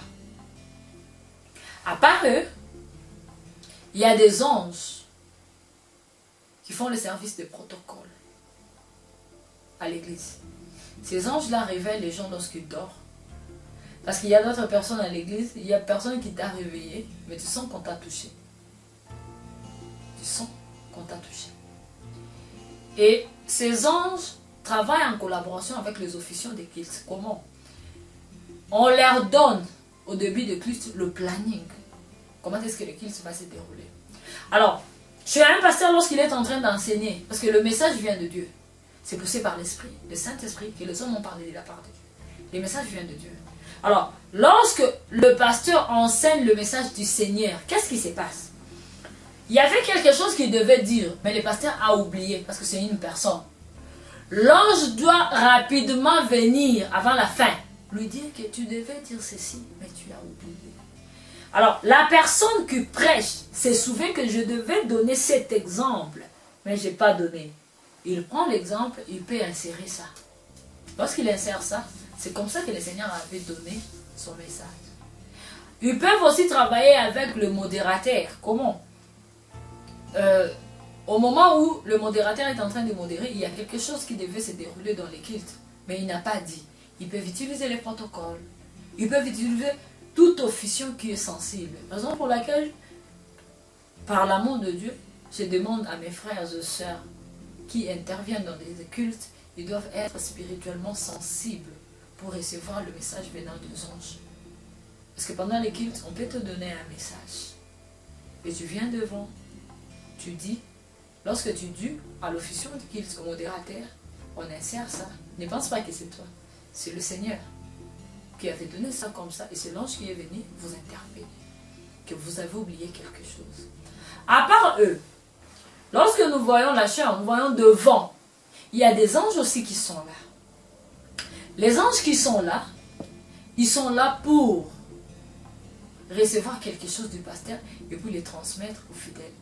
S1: À part eux, il y a des anges qui font le service de protocole à l'église. Ces anges-là réveillent les gens lorsqu'ils dorment. Parce qu'il y a d'autres personnes à l'église, il y a personne qui t'a réveillé, mais tu sens qu'on t'a touché. Tu sens qu'on t'a touché. Et ces anges travaillent en collaboration avec les officiants des cultes. Comment? On leur donne au début de culte le planning. Comment est-ce que le culte va se dérouler? Alors, chez un pasteur, lorsqu'il est en train d'enseigner, parce que le message vient de Dieu, c'est poussé par l'Esprit, le Saint-Esprit, que les hommes ont parlé de la part de Dieu. Le message vient de Dieu. Alors, lorsque le pasteur enseigne le message du Seigneur, qu'est-ce qui se passe? Il y avait quelque chose qu'il devait dire, mais le pasteur a oublié, parce que c'est une personne. L'ange doit rapidement venir avant la fin, lui dire que tu devais dire ceci, mais tu as oublié. Alors, la personne qui prêche se souvient que je devais donner cet exemple, mais je n'ai pas donné. Il prend l'exemple, il peut insérer ça. Lorsqu'il insère ça, c'est comme ça que le Seigneur avait donné son message. Ils peuvent aussi travailler avec le modérateur. Comment? Au moment où le modérateur est en train de modérer, il y a quelque chose qui devait se dérouler dans les cultes, mais il n'a pas dit. Ils peuvent utiliser les protocoles. Ils peuvent utiliser toute officiant qui est sensible. Raison pour laquelle, par l'amour de Dieu, je demande à mes frères et sœurs qui interviennent dans des cultes, ils doivent être spirituellement sensibles pour recevoir le message venant des anges. Parce que pendant les cultes, on peut te donner un message. Et tu viens devant, tu dis, lorsque tu dis à l'officiant du culte, au modérateur, on insère ça. Ne pense pas que c'est toi, c'est le Seigneur qui avait donné ça comme ça, et c'est l'ange qui est venu vous interpeller, que vous avez oublié quelque chose. À part eux, lorsque nous voyons la chair, nous voyons devant, il y a des anges aussi qui sont là. Les anges qui sont là, ils sont là pour recevoir quelque chose du pasteur et puis les transmettre aux fidèles.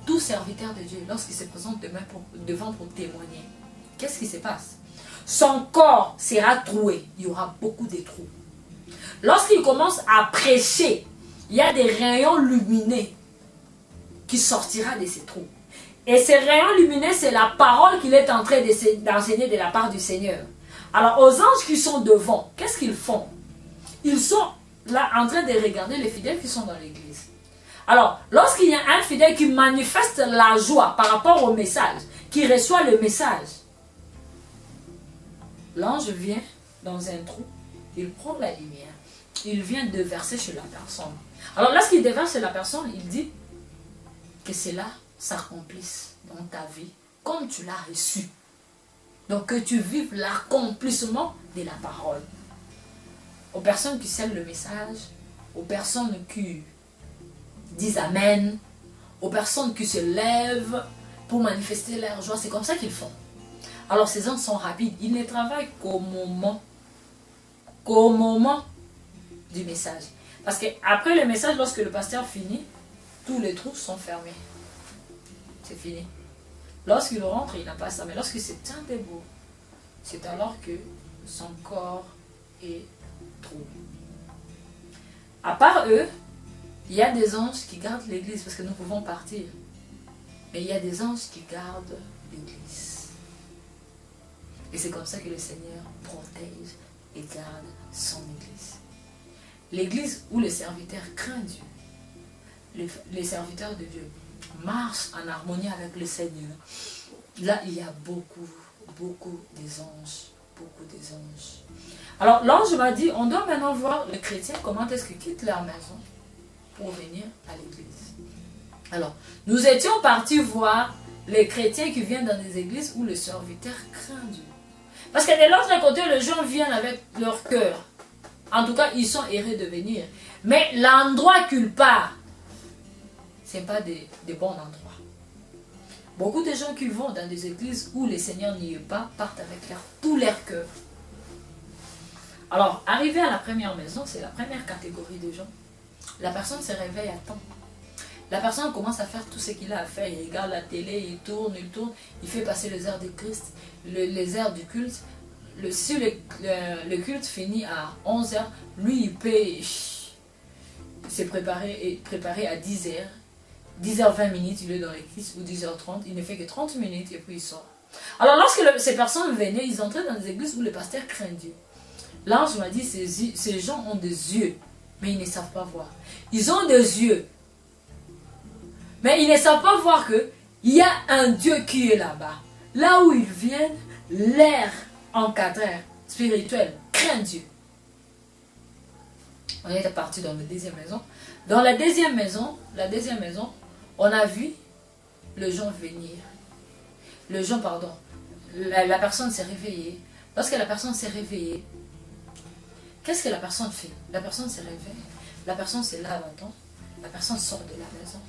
S1: Tout serviteur de Dieu, lorsqu'il se présente devant pour témoigner, qu'est-ce qui se passe? Son corps sera troué, il y aura beaucoup de trous. Lorsqu'il commence à prêcher, il y a des rayons lumineux qui sortira de ces trous. Et ces rayons lumineux, c'est la parole qu'il est en train d'enseigner de la part du Seigneur. Alors, aux anges qui sont devant, qu'est-ce qu'ils font? Ils sont là en train de regarder les fidèles qui sont dans l'église. Alors, lorsqu'il y a un fidèle qui manifeste la joie par rapport au message, qui reçoit le message, l'ange vient dans un trou, il prend la lumière, il vient déverser chez la personne. Alors, lorsqu'il déverse chez la personne, il dit que cela s'accomplisse dans ta vie comme tu l'as reçu. Donc, que tu vives l'accomplissement de la parole. Aux personnes qui scellent le message, aux personnes qui disent Amen, aux personnes qui se lèvent pour manifester leur joie, c'est comme ça qu'ils font. Alors ces anges sont rapides, ils ne travaillent qu'au moment du message. Parce qu'après le message, lorsque le pasteur finit, tous les trous sont fermés. C'est fini. Lorsqu'il rentre, il n'a pas ça. Mais lorsqu'il se tient debout, c'est alors que son corps est trouvé. À part eux, il y a des anges qui gardent l'église parce que nous pouvons partir. Mais il y a des anges qui gardent l'église. Et c'est comme ça que le Seigneur protège et garde son église. L'église où les serviteurs craignent Dieu, les serviteurs de Dieu marchent en harmonie avec le Seigneur. Là, il y a beaucoup des anges. Beaucoup des anges. Alors, l'ange m'a dit, on doit maintenant voir les chrétiens, comment est-ce qu'ils quittent leur maison pour venir à l'église. Alors, nous étions partis voir les chrétiens qui viennent dans des églises où le serviteur craint Dieu. Parce que de l'autre côté, les gens viennent avec leur cœur. En tout cas, ils sont heureux de venir. Mais l'endroit qu'ils partent, ce n'est pas des bons endroits. Beaucoup de gens qui vont dans des églises où le Seigneur n'y est pas, partent avec tout leur cœur. Alors, arrivé à la première maison, c'est la première catégorie de gens. La personne se réveille à temps. La personne commence à faire tout ce qu'il a à faire. Il regarde la télé, il tourne, il fait passer les heures de Christ, les heures du culte. Si le culte finit à 11h, lui, il peut se préparer à 10h. 10h20, il est dans l'église, ou 10h30, il ne fait que 30 minutes et puis il sort. Alors lorsque ces personnes venaient, ils entraient dans des églises où les pasteurs craignent Dieu. L'ange m'a dit, ces gens ont des yeux, mais ils ne savent pas voir. Ils ont des yeux, mais ils ne savent pas voir qu'il y a un Dieu qui est là-bas. Là où ils viennent, l'air encadré, spirituel, craint Dieu. On est parti dans la deuxième maison. Dans la deuxième maison, on a vu le gens venir. La personne s'est réveillée. Lorsque la personne s'est réveillée, qu'est-ce que la personne fait? La personne se réveille, la personne se lave à temps, la personne sort de la maison.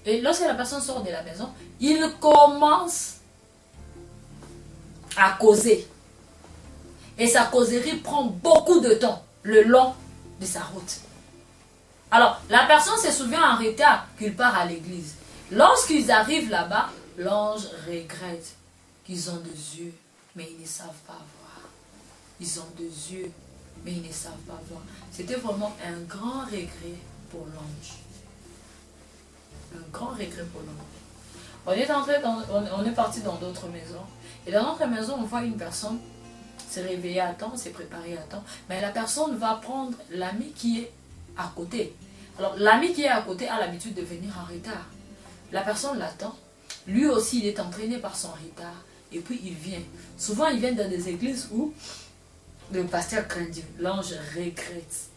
S1: Et lorsque la personne sort de la maison, il commence à causer. Et sa causerie prend beaucoup de temps le long de sa route. Alors, la personne se souvient en retard qu'il part à l'église. Lorsqu'ils arrivent là-bas, l'ange regrette qu'ils ont des yeux, mais ils ne savent pas voir. Ils ont des yeux, mais ils ne savent pas voir. C'était vraiment un grand regret pour l'ange. Un grand regret pour l'ange. On est parti dans d'autres maisons. Et dans notre maison, on voit une personne s'est réveillée à temps, s'est préparée à temps. Mais la personne va prendre l'ami qui est à côté. Alors, l'ami qui est à côté a l'habitude de venir en retard. La personne l'attend. Lui aussi, il est entraîné par son retard. Et puis, il vient. Souvent, il vient dans des églises où le pasteur craint Dieu. L'ange regrette.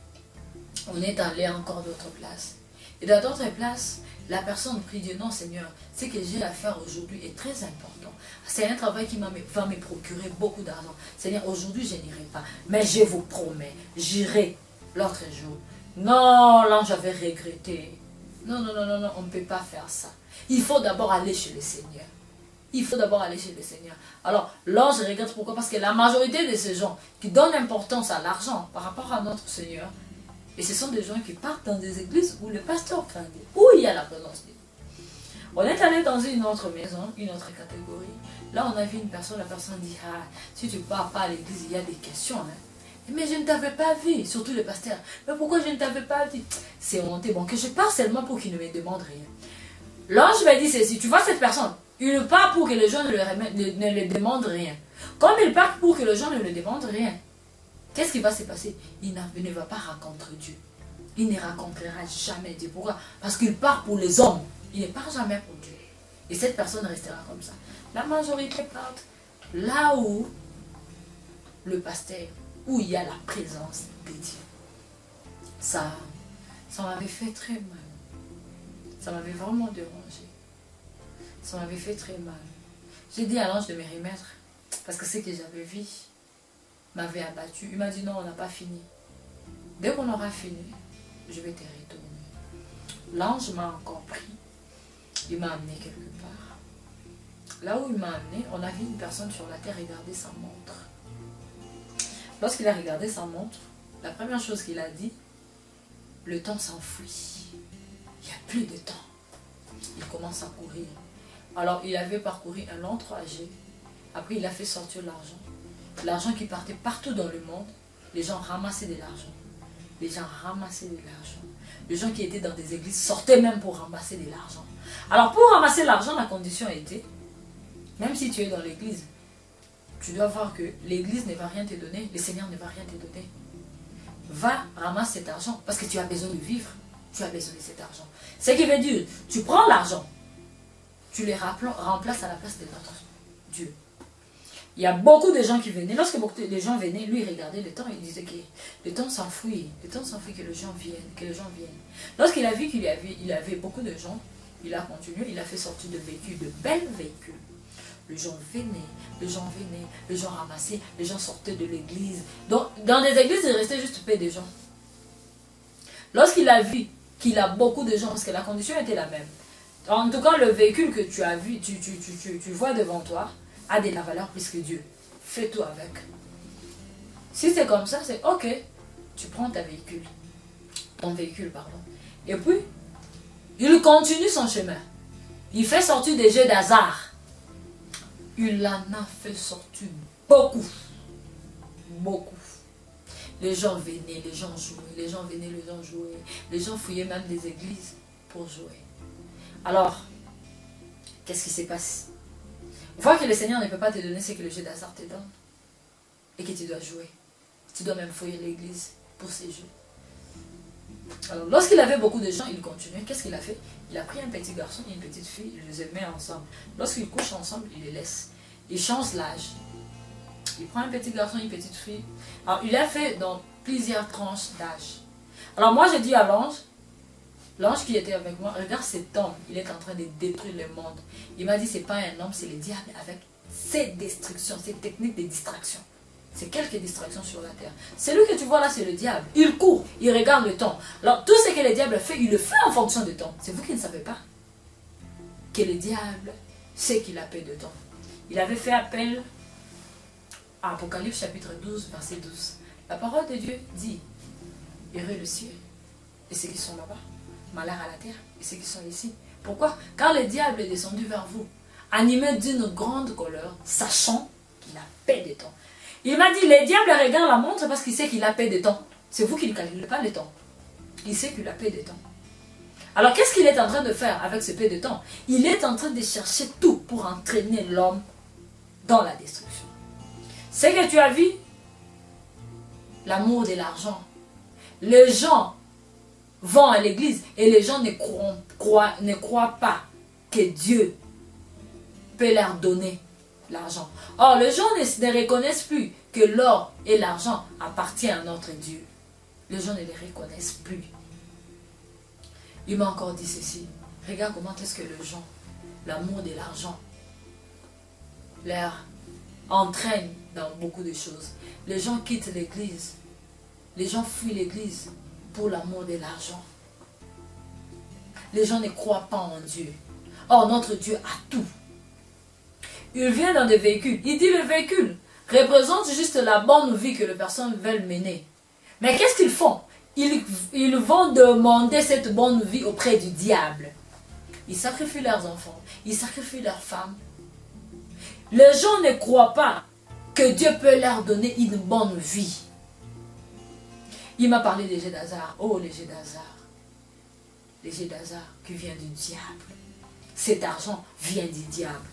S1: On est allé à encore d'autres places. Et dans d'autres places, la personne prie Dieu. Non, Seigneur, ce que j'ai à faire aujourd'hui est très important. C'est un travail qui va me procurer beaucoup d'argent. Seigneur, aujourd'hui, je n'irai pas. Mais je vous promets, j'irai l'autre jour. Non, l'ange avait regretté. Non, non, non, non, non, on ne peut pas faire ça. Il faut d'abord aller chez le Seigneur. Il faut d'abord aller chez le Seigneur. Alors, l'ange regrette pourquoi? Parce que la majorité de ces gens qui donnent importance à l'argent par rapport à notre Seigneur, et ce sont des gens qui partent dans des églises où le pasteur craint Dieu, où il y a la présence de Dieu. On est allé dans une autre maison, une autre catégorie. Là, on a vu une personne, la personne dit, ah, si tu ne pars pas à l'église, il y a des questions. Hein. Mais je ne t'avais pas vu, surtout le pasteur. Mais pourquoi je ne t'avais pas dit? C'est honteux. Bon, que je pars seulement pour qu'il ne me demande rien. L'ange m'a dit ceci, tu vois cette personne, il part pour que les gens ne le demandent rien. Comme il part pour que les gens ne le demandent rien, qu'est-ce qui va se passer? Il ne va pas rencontrer Dieu. Il ne rencontrera jamais Dieu. Pourquoi? Parce qu'il part pour les hommes. Il ne part jamais pour Dieu. Et cette personne restera comme ça. La majorité part là où le pasteur, où il y a la présence de Dieu. Ça m'avait fait très mal. Ça m'avait vraiment dérangé. Ça m'avait fait très mal. J'ai dit à l'ange de me remettre. Parce que ce que j'avais vu m'avait abattu. Il m'a dit non, on n'a pas fini. Dès qu'on aura fini, je vais te retourner. L'ange m'a encore pris. Il m'a amené quelque part. Là où il m'a amené, on a vu une personne sur la terre regarder sa montre. Lorsqu'il a regardé sa montre, la première chose qu'il a dit, le temps s'enfuit. Il n'y a plus de temps. Il commence à courir. Alors, il avait parcouru un long trajet. Après, il a fait sortir l'argent. L'argent qui partait partout dans le monde. Les gens ramassaient de l'argent. Les gens ramassaient de l'argent. Les gens qui étaient dans des églises sortaient même pour ramasser de l'argent. Alors, pour ramasser l'argent, la condition était, même si tu es dans l'église, tu dois voir que l'église ne va rien te donner, le Seigneur ne va rien te donner. Va ramasser cet argent parce que tu as besoin de vivre. Tu as besoin de cet argent. Ce qui veut dire, tu prends l'argent, tu les remplaces à la place de notre Dieu. Il y a beaucoup de gens qui venaient. Lorsque beaucoup de gens venaient, lui, il regardait le temps. Il disait que le temps s'enfuit. Le temps s'enfuit, que les gens viennent. Que les gens viennent. Lorsqu'il a vu qu'il avait beaucoup de gens, il a continué. Il a fait sortir de véhicules, de belles véhicules. Les gens venaient, les gens ramassaient, les gens sortaient de l'église. Donc, dans des églises, il restait juste peu de gens. Lorsqu'il a vu qu'il a beaucoup de gens, parce que la condition était la même. En tout cas, le véhicule que tu as vu, tu vois devant toi, a de la valeur plus que Dieu. Fais tout avec. Si c'est comme ça, c'est ok. Tu prends ton véhicule, pardon. Et puis, il continue son chemin. Il fait sortir des jeux d'hasard. Il en a fait sortir beaucoup. Beaucoup. Les gens venaient, les gens jouaient, les gens venaient, les gens jouaient. Les gens fouillaient même des églises pour jouer. Alors, qu'est-ce qui se passe? Vois que le Seigneur ne peut pas te donner ce que le jeu d'hasard te donne. Et que tu dois jouer. Tu dois même fouiller l'église pour ces jeux. Alors, lorsqu'il avait beaucoup de gens, il continuait. Qu'est-ce qu'il a fait? Il a pris un petit garçon et une petite fille, il les met ensemble. Lorsqu'ils couchent ensemble, il les laisse. Il change l'âge. Il prend un petit garçon et une petite fille. Alors, il a fait dans plusieurs tranches d'âge. Alors, moi, j'ai dit à l'ange qui était avec moi, regarde cet homme, il est en train de détruire le monde. Il m'a dit, c'est pas un homme, c'est le diable avec ses destructions, ses techniques de distraction. C'est quelques distractions sur la terre. Celui que tu vois là, c'est le diable. Il court, il regarde le temps. Alors, tout ce que le diable fait, il le fait en fonction du temps. C'est vous qui ne savez pas que le diable sait qu'il a peu de temps. Il avait fait appel Apocalypse chapitre 12, verset 12. La parole de Dieu dit, heureux le ciel et ceux qui sont là-bas, malheur à la terre et ceux qui sont ici. Pourquoi? Car le diable est descendu vers vous, animé d'une grande colère, sachant qu'il a paix de temps. Il m'a dit, le diable regarde la montre parce qu'il sait qu'il a paix de temps. C'est vous qui ne calculez pas le temps. Il sait qu'il a paix de temps. Alors qu'est-ce qu'il est en train de faire avec ce paix de temps? Il est en train de chercher tout pour entraîner l'homme dans la destruction. C'est que tu as vu l'amour de l'argent. Les gens vont à l'église et les gens ne croient pas que Dieu peut leur donner l'argent. Or, les gens ne reconnaissent plus que l'or et l'argent appartiennent à notre Dieu. Les gens ne les reconnaissent plus. Il m'a encore dit ceci. Regarde comment est-ce que les gens, l'amour de l'argent, leur entraîne dans beaucoup de choses. Les gens quittent l'église. Les gens fuient l'église pour l'amour de l'argent. Les gens ne croient pas en Dieu. Or, notre Dieu a tout. Il vient dans des véhicules. Il dit le véhicule représente juste la bonne vie que les personnes veulent mener. Mais qu'est-ce qu'ils font? Ils vont demander cette bonne vie auprès du diable. Ils sacrifient leurs enfants. Ils sacrifient leurs femmes. Les gens ne croient pas que Dieu peut leur donner une bonne vie. Il m'a parlé des jets d'hasard. Oh, les jets d'hasard. Les jets d'hasard qui viennent du diable. Cet argent vient du diable.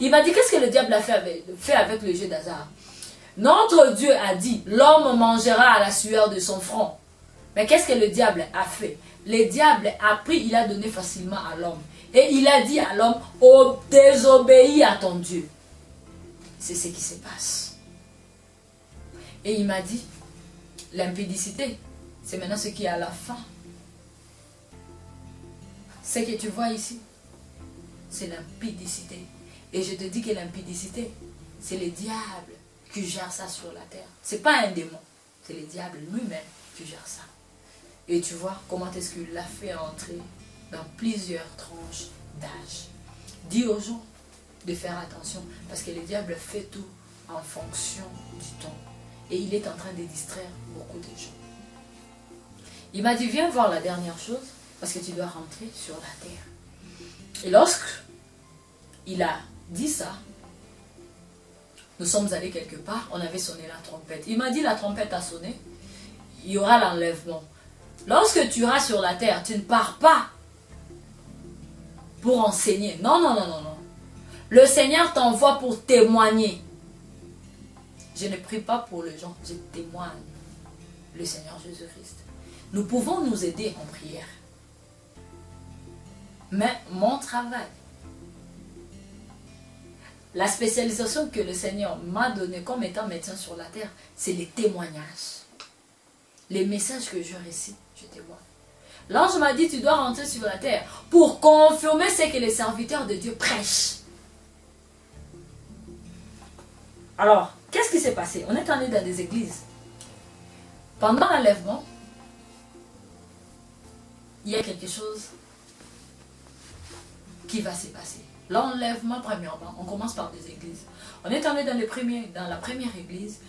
S1: Il m'a dit, qu'est-ce que le diable a fait avec le jeu d'hasard? Notre Dieu a dit, l'homme mangera à la sueur de son front. Mais qu'est-ce que le diable a fait? Le diable a pris, il a donné facilement à l'homme. Et il a dit à l'homme, oh, désobéis à ton Dieu. C'est ce qui se passe. Et il m'a dit, l'impudicité, c'est maintenant ce qui est à la fin. Ce que tu vois ici, c'est l'impudicité. Et je te dis que l'impudicité, c'est le diable qui gère ça sur la terre. Ce n'est pas un démon, c'est le diable lui-même qui gère ça. Et tu vois comment est-ce qu'il l'a fait entrer dans plusieurs tranches d'âge. Dis aux gens de faire attention, parce que le diable fait tout en fonction du temps. Et il est en train de distraire beaucoup de gens. Il m'a dit, viens voir la dernière chose, parce que tu dois rentrer sur la terre. Et lorsque il a dit ça, nous sommes allés quelque part, on avait sonné la trompette. Il m'a dit, la trompette a sonné, il y aura l'enlèvement. Lorsque tu iras sur la terre, tu ne pars pas pour enseigner. Non, non, non, non, non. Le Seigneur t'envoie pour témoigner. Je ne prie pas pour les gens, je témoigne le Seigneur Jésus-Christ. Nous pouvons nous aider en prière. Mais mon travail, la spécialisation que le Seigneur m'a donnée comme étant médecin sur la terre, c'est les témoignages. Les messages que je récite, je témoigne. L'ange m'a dit, tu dois rentrer sur la terre pour confirmer ce que les serviteurs de Dieu prêchent. Alors, qu'est-ce qui s'est passé? On est allé dans des églises. Pendant l'enlèvement, il y a quelque chose qui va se passer. L'enlèvement, premièrement, on commence par des églises. On est allé dans la première église.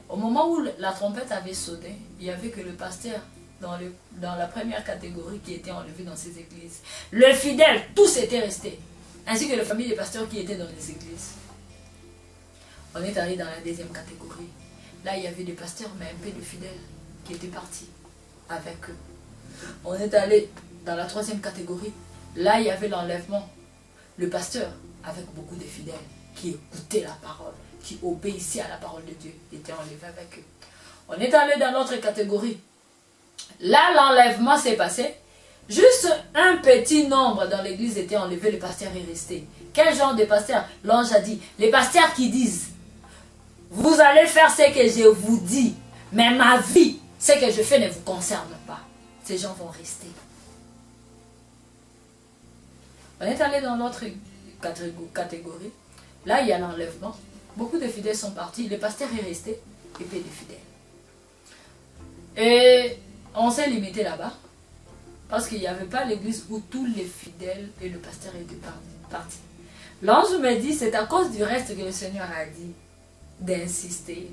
S1: Au moment où la trompette avait sonné, il n'y avait que le pasteur dans la première catégorie qui était enlevé dans ces églises. Le fidèle, tous étaient restés. Ainsi que les familles des pasteurs qui étaient dans les églises. On est allé dans la deuxième catégorie. Là, il y avait des pasteurs, mais un peu de fidèles qui étaient partis avec eux. On est allé dans la troisième catégorie. Là, il y avait l'enlèvement. Le pasteur, avec beaucoup de fidèles, qui écoutaient la parole, qui obéissaient à la parole de Dieu, était enlevé avec eux. On est allé dans l'autre catégorie. Là, l'enlèvement s'est passé. Juste un petit nombre dans l'église était enlevé, le pasteur est resté. Quel genre de pasteur? L'ange a dit, les pasteurs qui disent, vous allez faire ce que je vous dis, mais ma vie, ce que je fais ne vous concerne pas. Ces gens vont rester. On est allé dans l'autre catégorie. Là, il y a l'enlèvement. Beaucoup de fidèles sont partis. Le pasteur est resté et peu de fidèles. Et on s'est limité là-bas. Parce qu'il n'y avait pas l'église où tous les fidèles et le pasteur étaient partis. L'ange me dit, c'est à cause du reste que le Seigneur a dit. d'insister,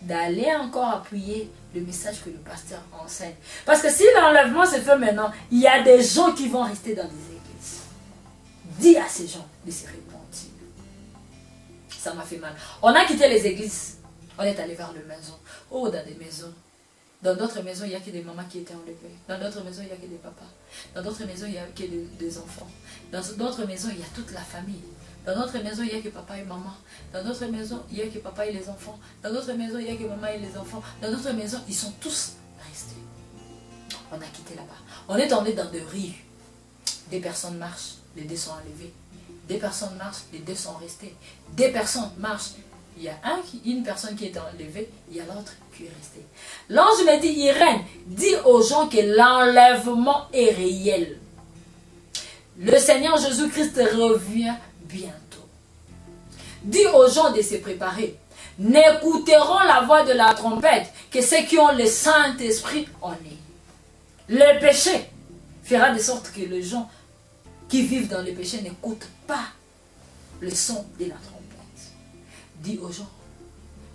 S1: d'aller encore appuyer le message que le pasteur enseigne. Parce que si l'enlèvement se fait maintenant, il y a des gens qui vont rester dans des églises. Dis à ces gens de se repentir. Ça m'a fait mal. On a quitté les églises. On est allé vers les maisons. Oh, dans des maisons. Dans d'autres maisons, il n'y a que des mamans qui étaient enlevées. Dans d'autres maisons, il n'y a que des papas. Dans d'autres maisons, il n'y a que des enfants. Dans d'autres maisons, il y a toute la famille. Dans d'autres maisons, il n'y a que papa et maman. Dans d'autres maisons, il n'y a que papa et les enfants. Dans d'autres maisons, il n'y a que maman et les enfants. Dans d'autres maisons, ils sont tous restés. On a quitté là-bas. On est tombé dans des rues. Des personnes marchent, les deux sont enlevés. Des personnes marchent, les deux sont restés. Des personnes marchent. Il y a une personne qui est enlevée, il y a l'autre qui est restée. L'ange me dit, Irène, dis aux gens que l'enlèvement est réel. Le Seigneur Jésus-Christ revient bientôt. Dis aux gens de se préparer. N'écouteront la voix de la trompette que ceux qui ont le Saint-Esprit en eux. Le péché fera de sorte que les gens qui vivent dans le péché n'écoutent pas le son de la trompette. Dis aux gens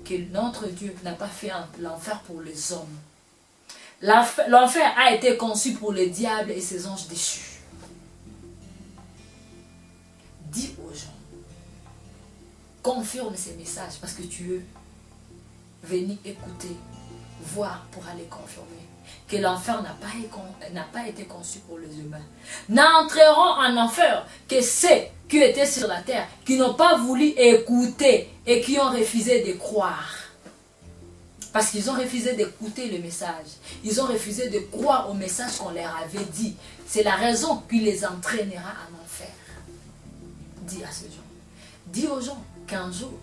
S1: que notre Dieu n'a pas fait l'enfer pour les hommes. L'enfer a été conçu pour le diable et ses anges déchus. Dis aux gens, confirme ces messages parce que tu veux venir écouter, voir pour aller confirmer que l'enfer n'a pas été conçu pour les humains. N'entreront en enfer que ceux qui étaient sur la terre, qui n'ont pas voulu écouter et qui ont refusé de croire. Parce qu'ils ont refusé d'écouter le message. Ils ont refusé de croire au message qu'on leur avait dit. C'est la raison qui les entraînera en enfer. Dis à ces gens. Dis aux gens qu'un jour,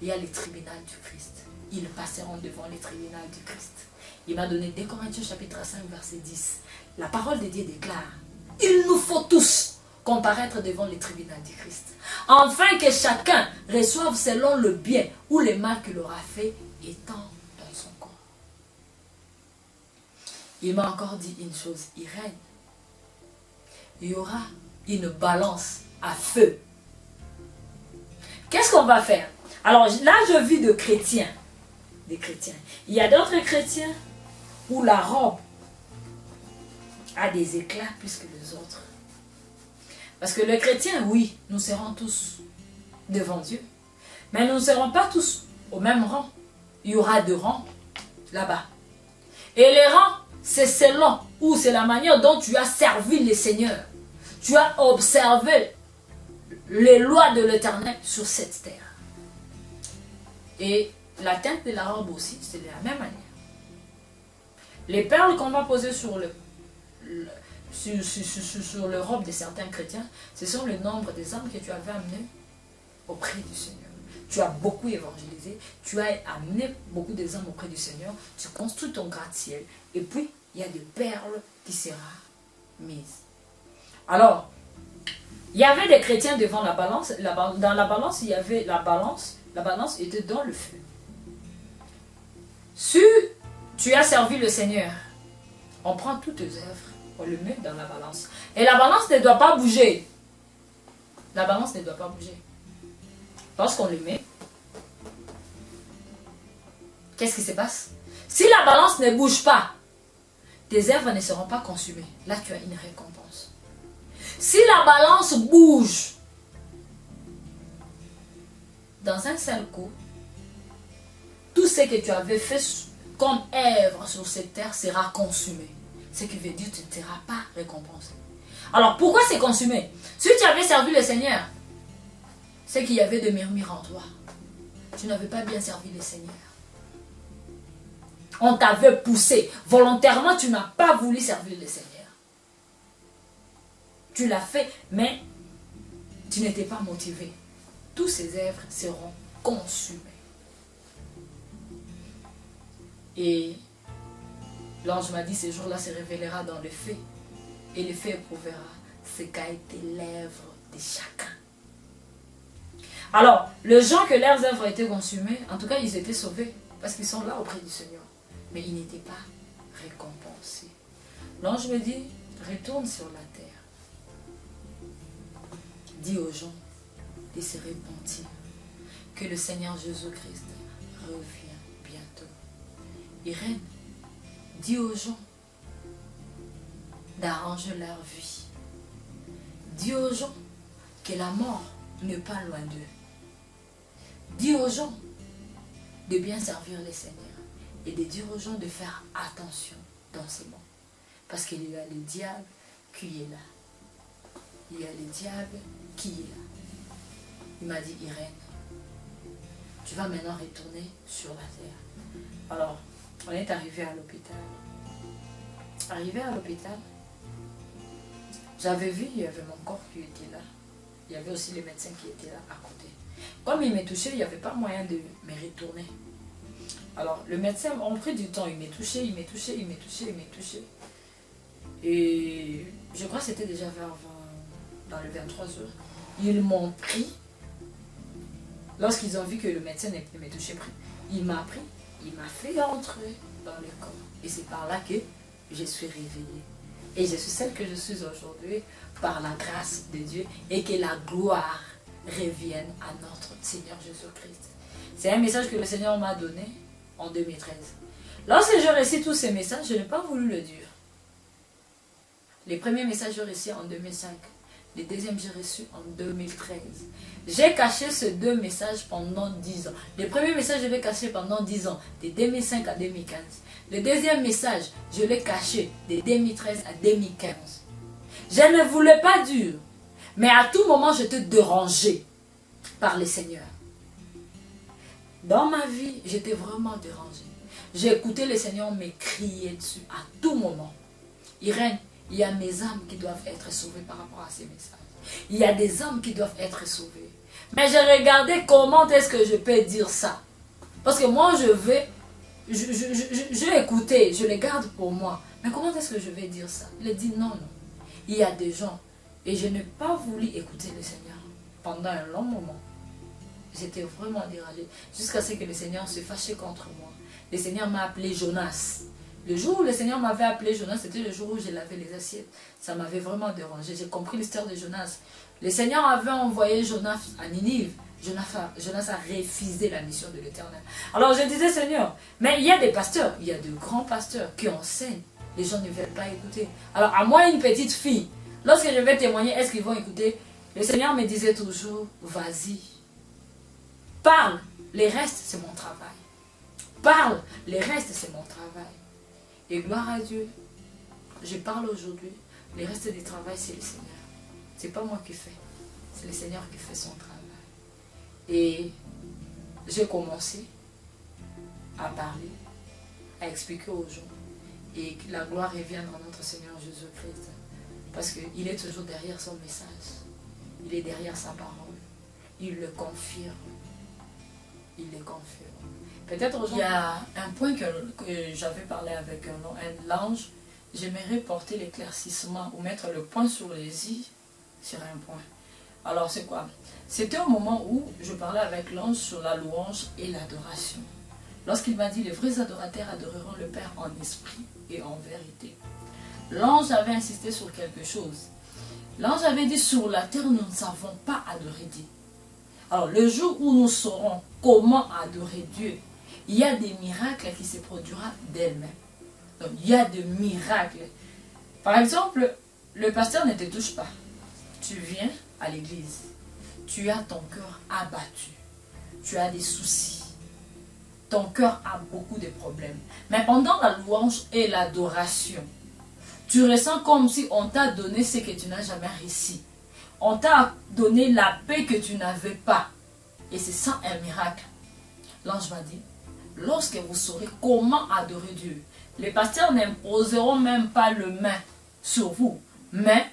S1: il y a le tribunal du Christ. Ils passeront devant le tribunal du Christ. Il m'a donné 2 Corinthiens chapitre 5 verset 10. La parole de Dieu déclare, il nous faut tous comparaître devant le tribunal du Christ. Afin que chacun reçoive selon le bien ou le mal qu'il aura fait étant dans son corps. Il m'a encore dit une chose, Irène. Il y aura une balance à feu. Qu'est-ce qu'on va faire? Alors là, je vis de chrétiens. Des chrétiens. Il y a d'autres chrétiens où la robe a des éclats plus que les autres. Parce que les chrétiens, oui, nous serons tous devant Dieu. Mais nous ne serons pas tous au même rang. Il y aura 2 rangs là-bas. Et les rangs, c'est selon ou c'est la manière dont tu as servi le Seigneur. Tu as observé les lois de l'Éternel sur cette terre. Et la teinte de la robe aussi, c'est de la même manière. Les perles qu'on va poser sur le robe de certains chrétiens, ce sont le nombre des âmes que tu avais amenées auprès du Seigneur. Tu as beaucoup évangélisé, tu as amené beaucoup des âmes auprès du Seigneur, tu construis ton gratte-ciel, et puis il y a des perles qui seront mises. Alors, il y avait des chrétiens devant la balance, dans la balance, il y avait la balance était dans le feu. Si tu as servi le Seigneur, on prend toutes tes œuvres, on le met dans la balance. Et la balance ne doit pas bouger. La balance ne doit pas bouger. Lorsqu'on le met, qu'est-ce qui se passe? Si la balance ne bouge pas, tes œuvres ne seront pas consumées. Là, tu as une récompense. Si la balance bouge, dans un seul coup, tout ce que tu avais fait comme œuvre sur cette terre sera consumé. Ce qui veut dire que tu ne seras pas récompensé. Alors, pourquoi c'est consumé? Si tu avais servi le Seigneur, c'est qu'il y avait des murmures en toi. Tu n'avais pas bien servi le Seigneur. On t'avait poussé. Volontairement, tu n'as pas voulu servir le Seigneur. Tu l'as fait, mais tu n'étais pas motivé. Tous ces œuvres seront consumées. Et l'ange m'a dit, ce jour-là se révélera dans le feu. Et le feu éprouvera ce qu'a été l'œuvre de chacun. Alors, les gens que leurs œuvres étaient consumées, en tout cas, ils étaient sauvés. Parce qu'ils sont là auprès du Seigneur. Mais ils n'étaient pas récompensés. L'ange me dit, retourne sur la terre. Dis aux gens de se repentir. que le Seigneur Jésus-Christ revient bientôt. Irène, dis aux gens d'arranger leur vie. Dis aux gens que la mort n'est pas loin d'eux. Dis aux gens de bien servir le Seigneur et de dire aux gens de faire attention dans ces moments. Parce qu'il y a le diable qui est là. Il y a le diable qui est là. Il m'a dit, Irène, tu vas maintenant retourner sur la terre. Alors, on est arrivé à l'hôpital. Arrivé à l'hôpital, j'avais vu, il y avait mon corps qui était là. Il y avait aussi les médecins qui étaient là à côté. Comme il me touchait, il n'y avait pas moyen de me retourner. Alors, le médecin a pris du temps. Il m'a touché, il m'a touché, il m'a touché, il m'a touché. Et je crois que c'était déjà dans les 23 heures. Ils m'ont pris. Lorsqu'ils ont vu que le médecin ne m'a touché, il m'a pris, il m'a fait entrer dans le corps. Et c'est par là que je suis réveillée. Et je suis celle que je suis aujourd'hui par la grâce de Dieu et que la gloire revienne à notre Seigneur Jésus-Christ. C'est un message que le Seigneur m'a donné en 2013. Lorsque j'ai reçu tous ces messages, je n'ai pas voulu le dire. Les premiers messages, j'ai reçus en 2005. Les deuxièmes, j'ai reçus en 2013. J'ai caché ces deux messages pendant 10 ans. Les premiers messages, je l'ai caché pendant 10 ans, de 2005 à 2015. Le deuxième message, je l'ai caché de 2013 à 2015. Je ne voulais pas dire, mais à tout moment, j'étais dérangée par le Seigneur. Dans ma vie, j'étais vraiment dérangée. J'ai écouté le Seigneur me crier dessus à tout moment. Irène, il y a mes âmes qui doivent être sauvées par rapport à ces messages. Il y a des âmes qui doivent être sauvées. Mais j'ai regardé comment est-ce que je peux dire ça. Parce que moi, je écouté, je les garde pour moi. Mais comment est-ce que je vais dire ça? Il a dit non, non. Il y a des gens. Et je n'ai pas voulu écouter le Seigneur pendant un long moment. J'étais vraiment dérangée. Jusqu'à ce que le Seigneur se fâchait contre moi. Le Seigneur m'a appelé Jonas. Le jour où le Seigneur m'avait appelé Jonas, c'était le jour où je lavais les assiettes. Ça m'avait vraiment dérangé. J'ai compris l'histoire de Jonas. Le Seigneur avait envoyé Jonas à Ninive. Jonas a refusé la mission de l'Éternel. Alors je disais, Seigneur, mais il y a des pasteurs, il y a de grands pasteurs qui enseignent. Les gens ne veulent pas écouter. Alors à moi, une petite fille, lorsque je vais témoigner, est-ce qu'ils vont écouter? Le Seigneur me disait toujours, vas-y. Parle, les restes, c'est mon travail. Parle, les restes, c'est mon travail. Et gloire à Dieu, je parle aujourd'hui, les restes du travail, c'est le Seigneur. Ce n'est pas moi qui fais, c'est le Seigneur qui fait son travail. Et j'ai commencé à parler, à expliquer aux gens, et que la gloire revienne à notre Seigneur Jésus-Christ. Parce qu'il est toujours derrière son message, il est derrière sa parole, il le confirme. Il le confirme. Peut-être il y a un point que j'avais parlé avec l'ange. J'aimerais porter l'éclaircissement ou mettre le point sur les i sur un point. Alors c'est quoi? C'était au moment où je parlais avec l'ange sur la louange et l'adoration. Lorsqu'il m'a dit les vrais adorateurs adoreront le Père en esprit et en vérité. L'ange avait insisté sur quelque chose. L'ange avait dit sur la terre nous ne savons pas adorer Dieu. Alors le jour où nous saurons comment adorer Dieu, il y a des miracles qui se produiront d'elles-mêmes. Donc il y a des miracles. Par exemple, le pasteur ne te touche pas. Tu viens à l'église. Tu as ton cœur abattu. Tu as des soucis. Ton cœur a beaucoup de problèmes. Mais pendant la louange et l'adoration, tu ressens comme si on t'a donné ce que tu n'as jamais réussi. On t'a donné la paix que tu n'avais pas. Et c'est ça un miracle. L'ange m'a dit, lorsque vous saurez comment adorer Dieu, les pasteurs n'imposeront même pas le main sur vous, mais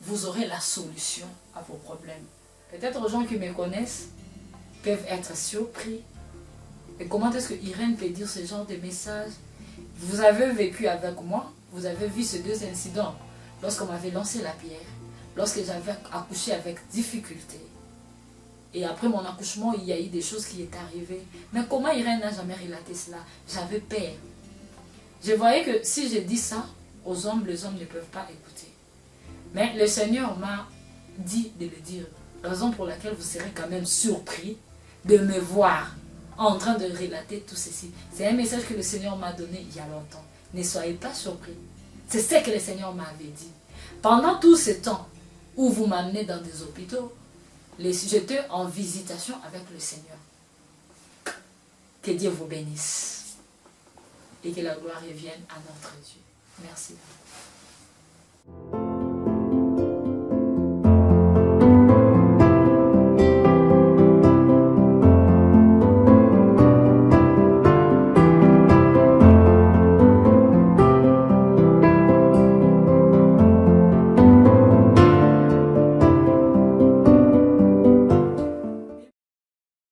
S1: vous aurez la solution à vos problèmes. Peut-être aux gens qui me connaissent peuvent être surpris. Et comment est-ce que Irène peut dire ce genre de message? Vous avez vécu avec moi, vous avez vu ces deux incidents. Lorsqu'on m'avait lancé la pierre, lorsque j'avais accouché avec difficulté. Et après mon accouchement, il y a eu des choses qui étaient arrivées. Mais comment Irène n'a jamais relaté cela? J'avais peur. Je voyais que si je dis ça aux hommes, les hommes ne peuvent pas écouter. Mais le Seigneur m'a dit de le dire. Raison pour laquelle vous serez quand même surpris. de me voir en train de relater tout ceci. C'est un message que le Seigneur m'a donné il y a longtemps. Ne soyez pas surpris. C'est ce que le Seigneur m'avait dit. Pendant tout ce temps où vous m'amenez dans des hôpitaux, j'étais en visitation avec le Seigneur. Que Dieu vous bénisse. Et que la gloire revienne à notre Dieu. Merci.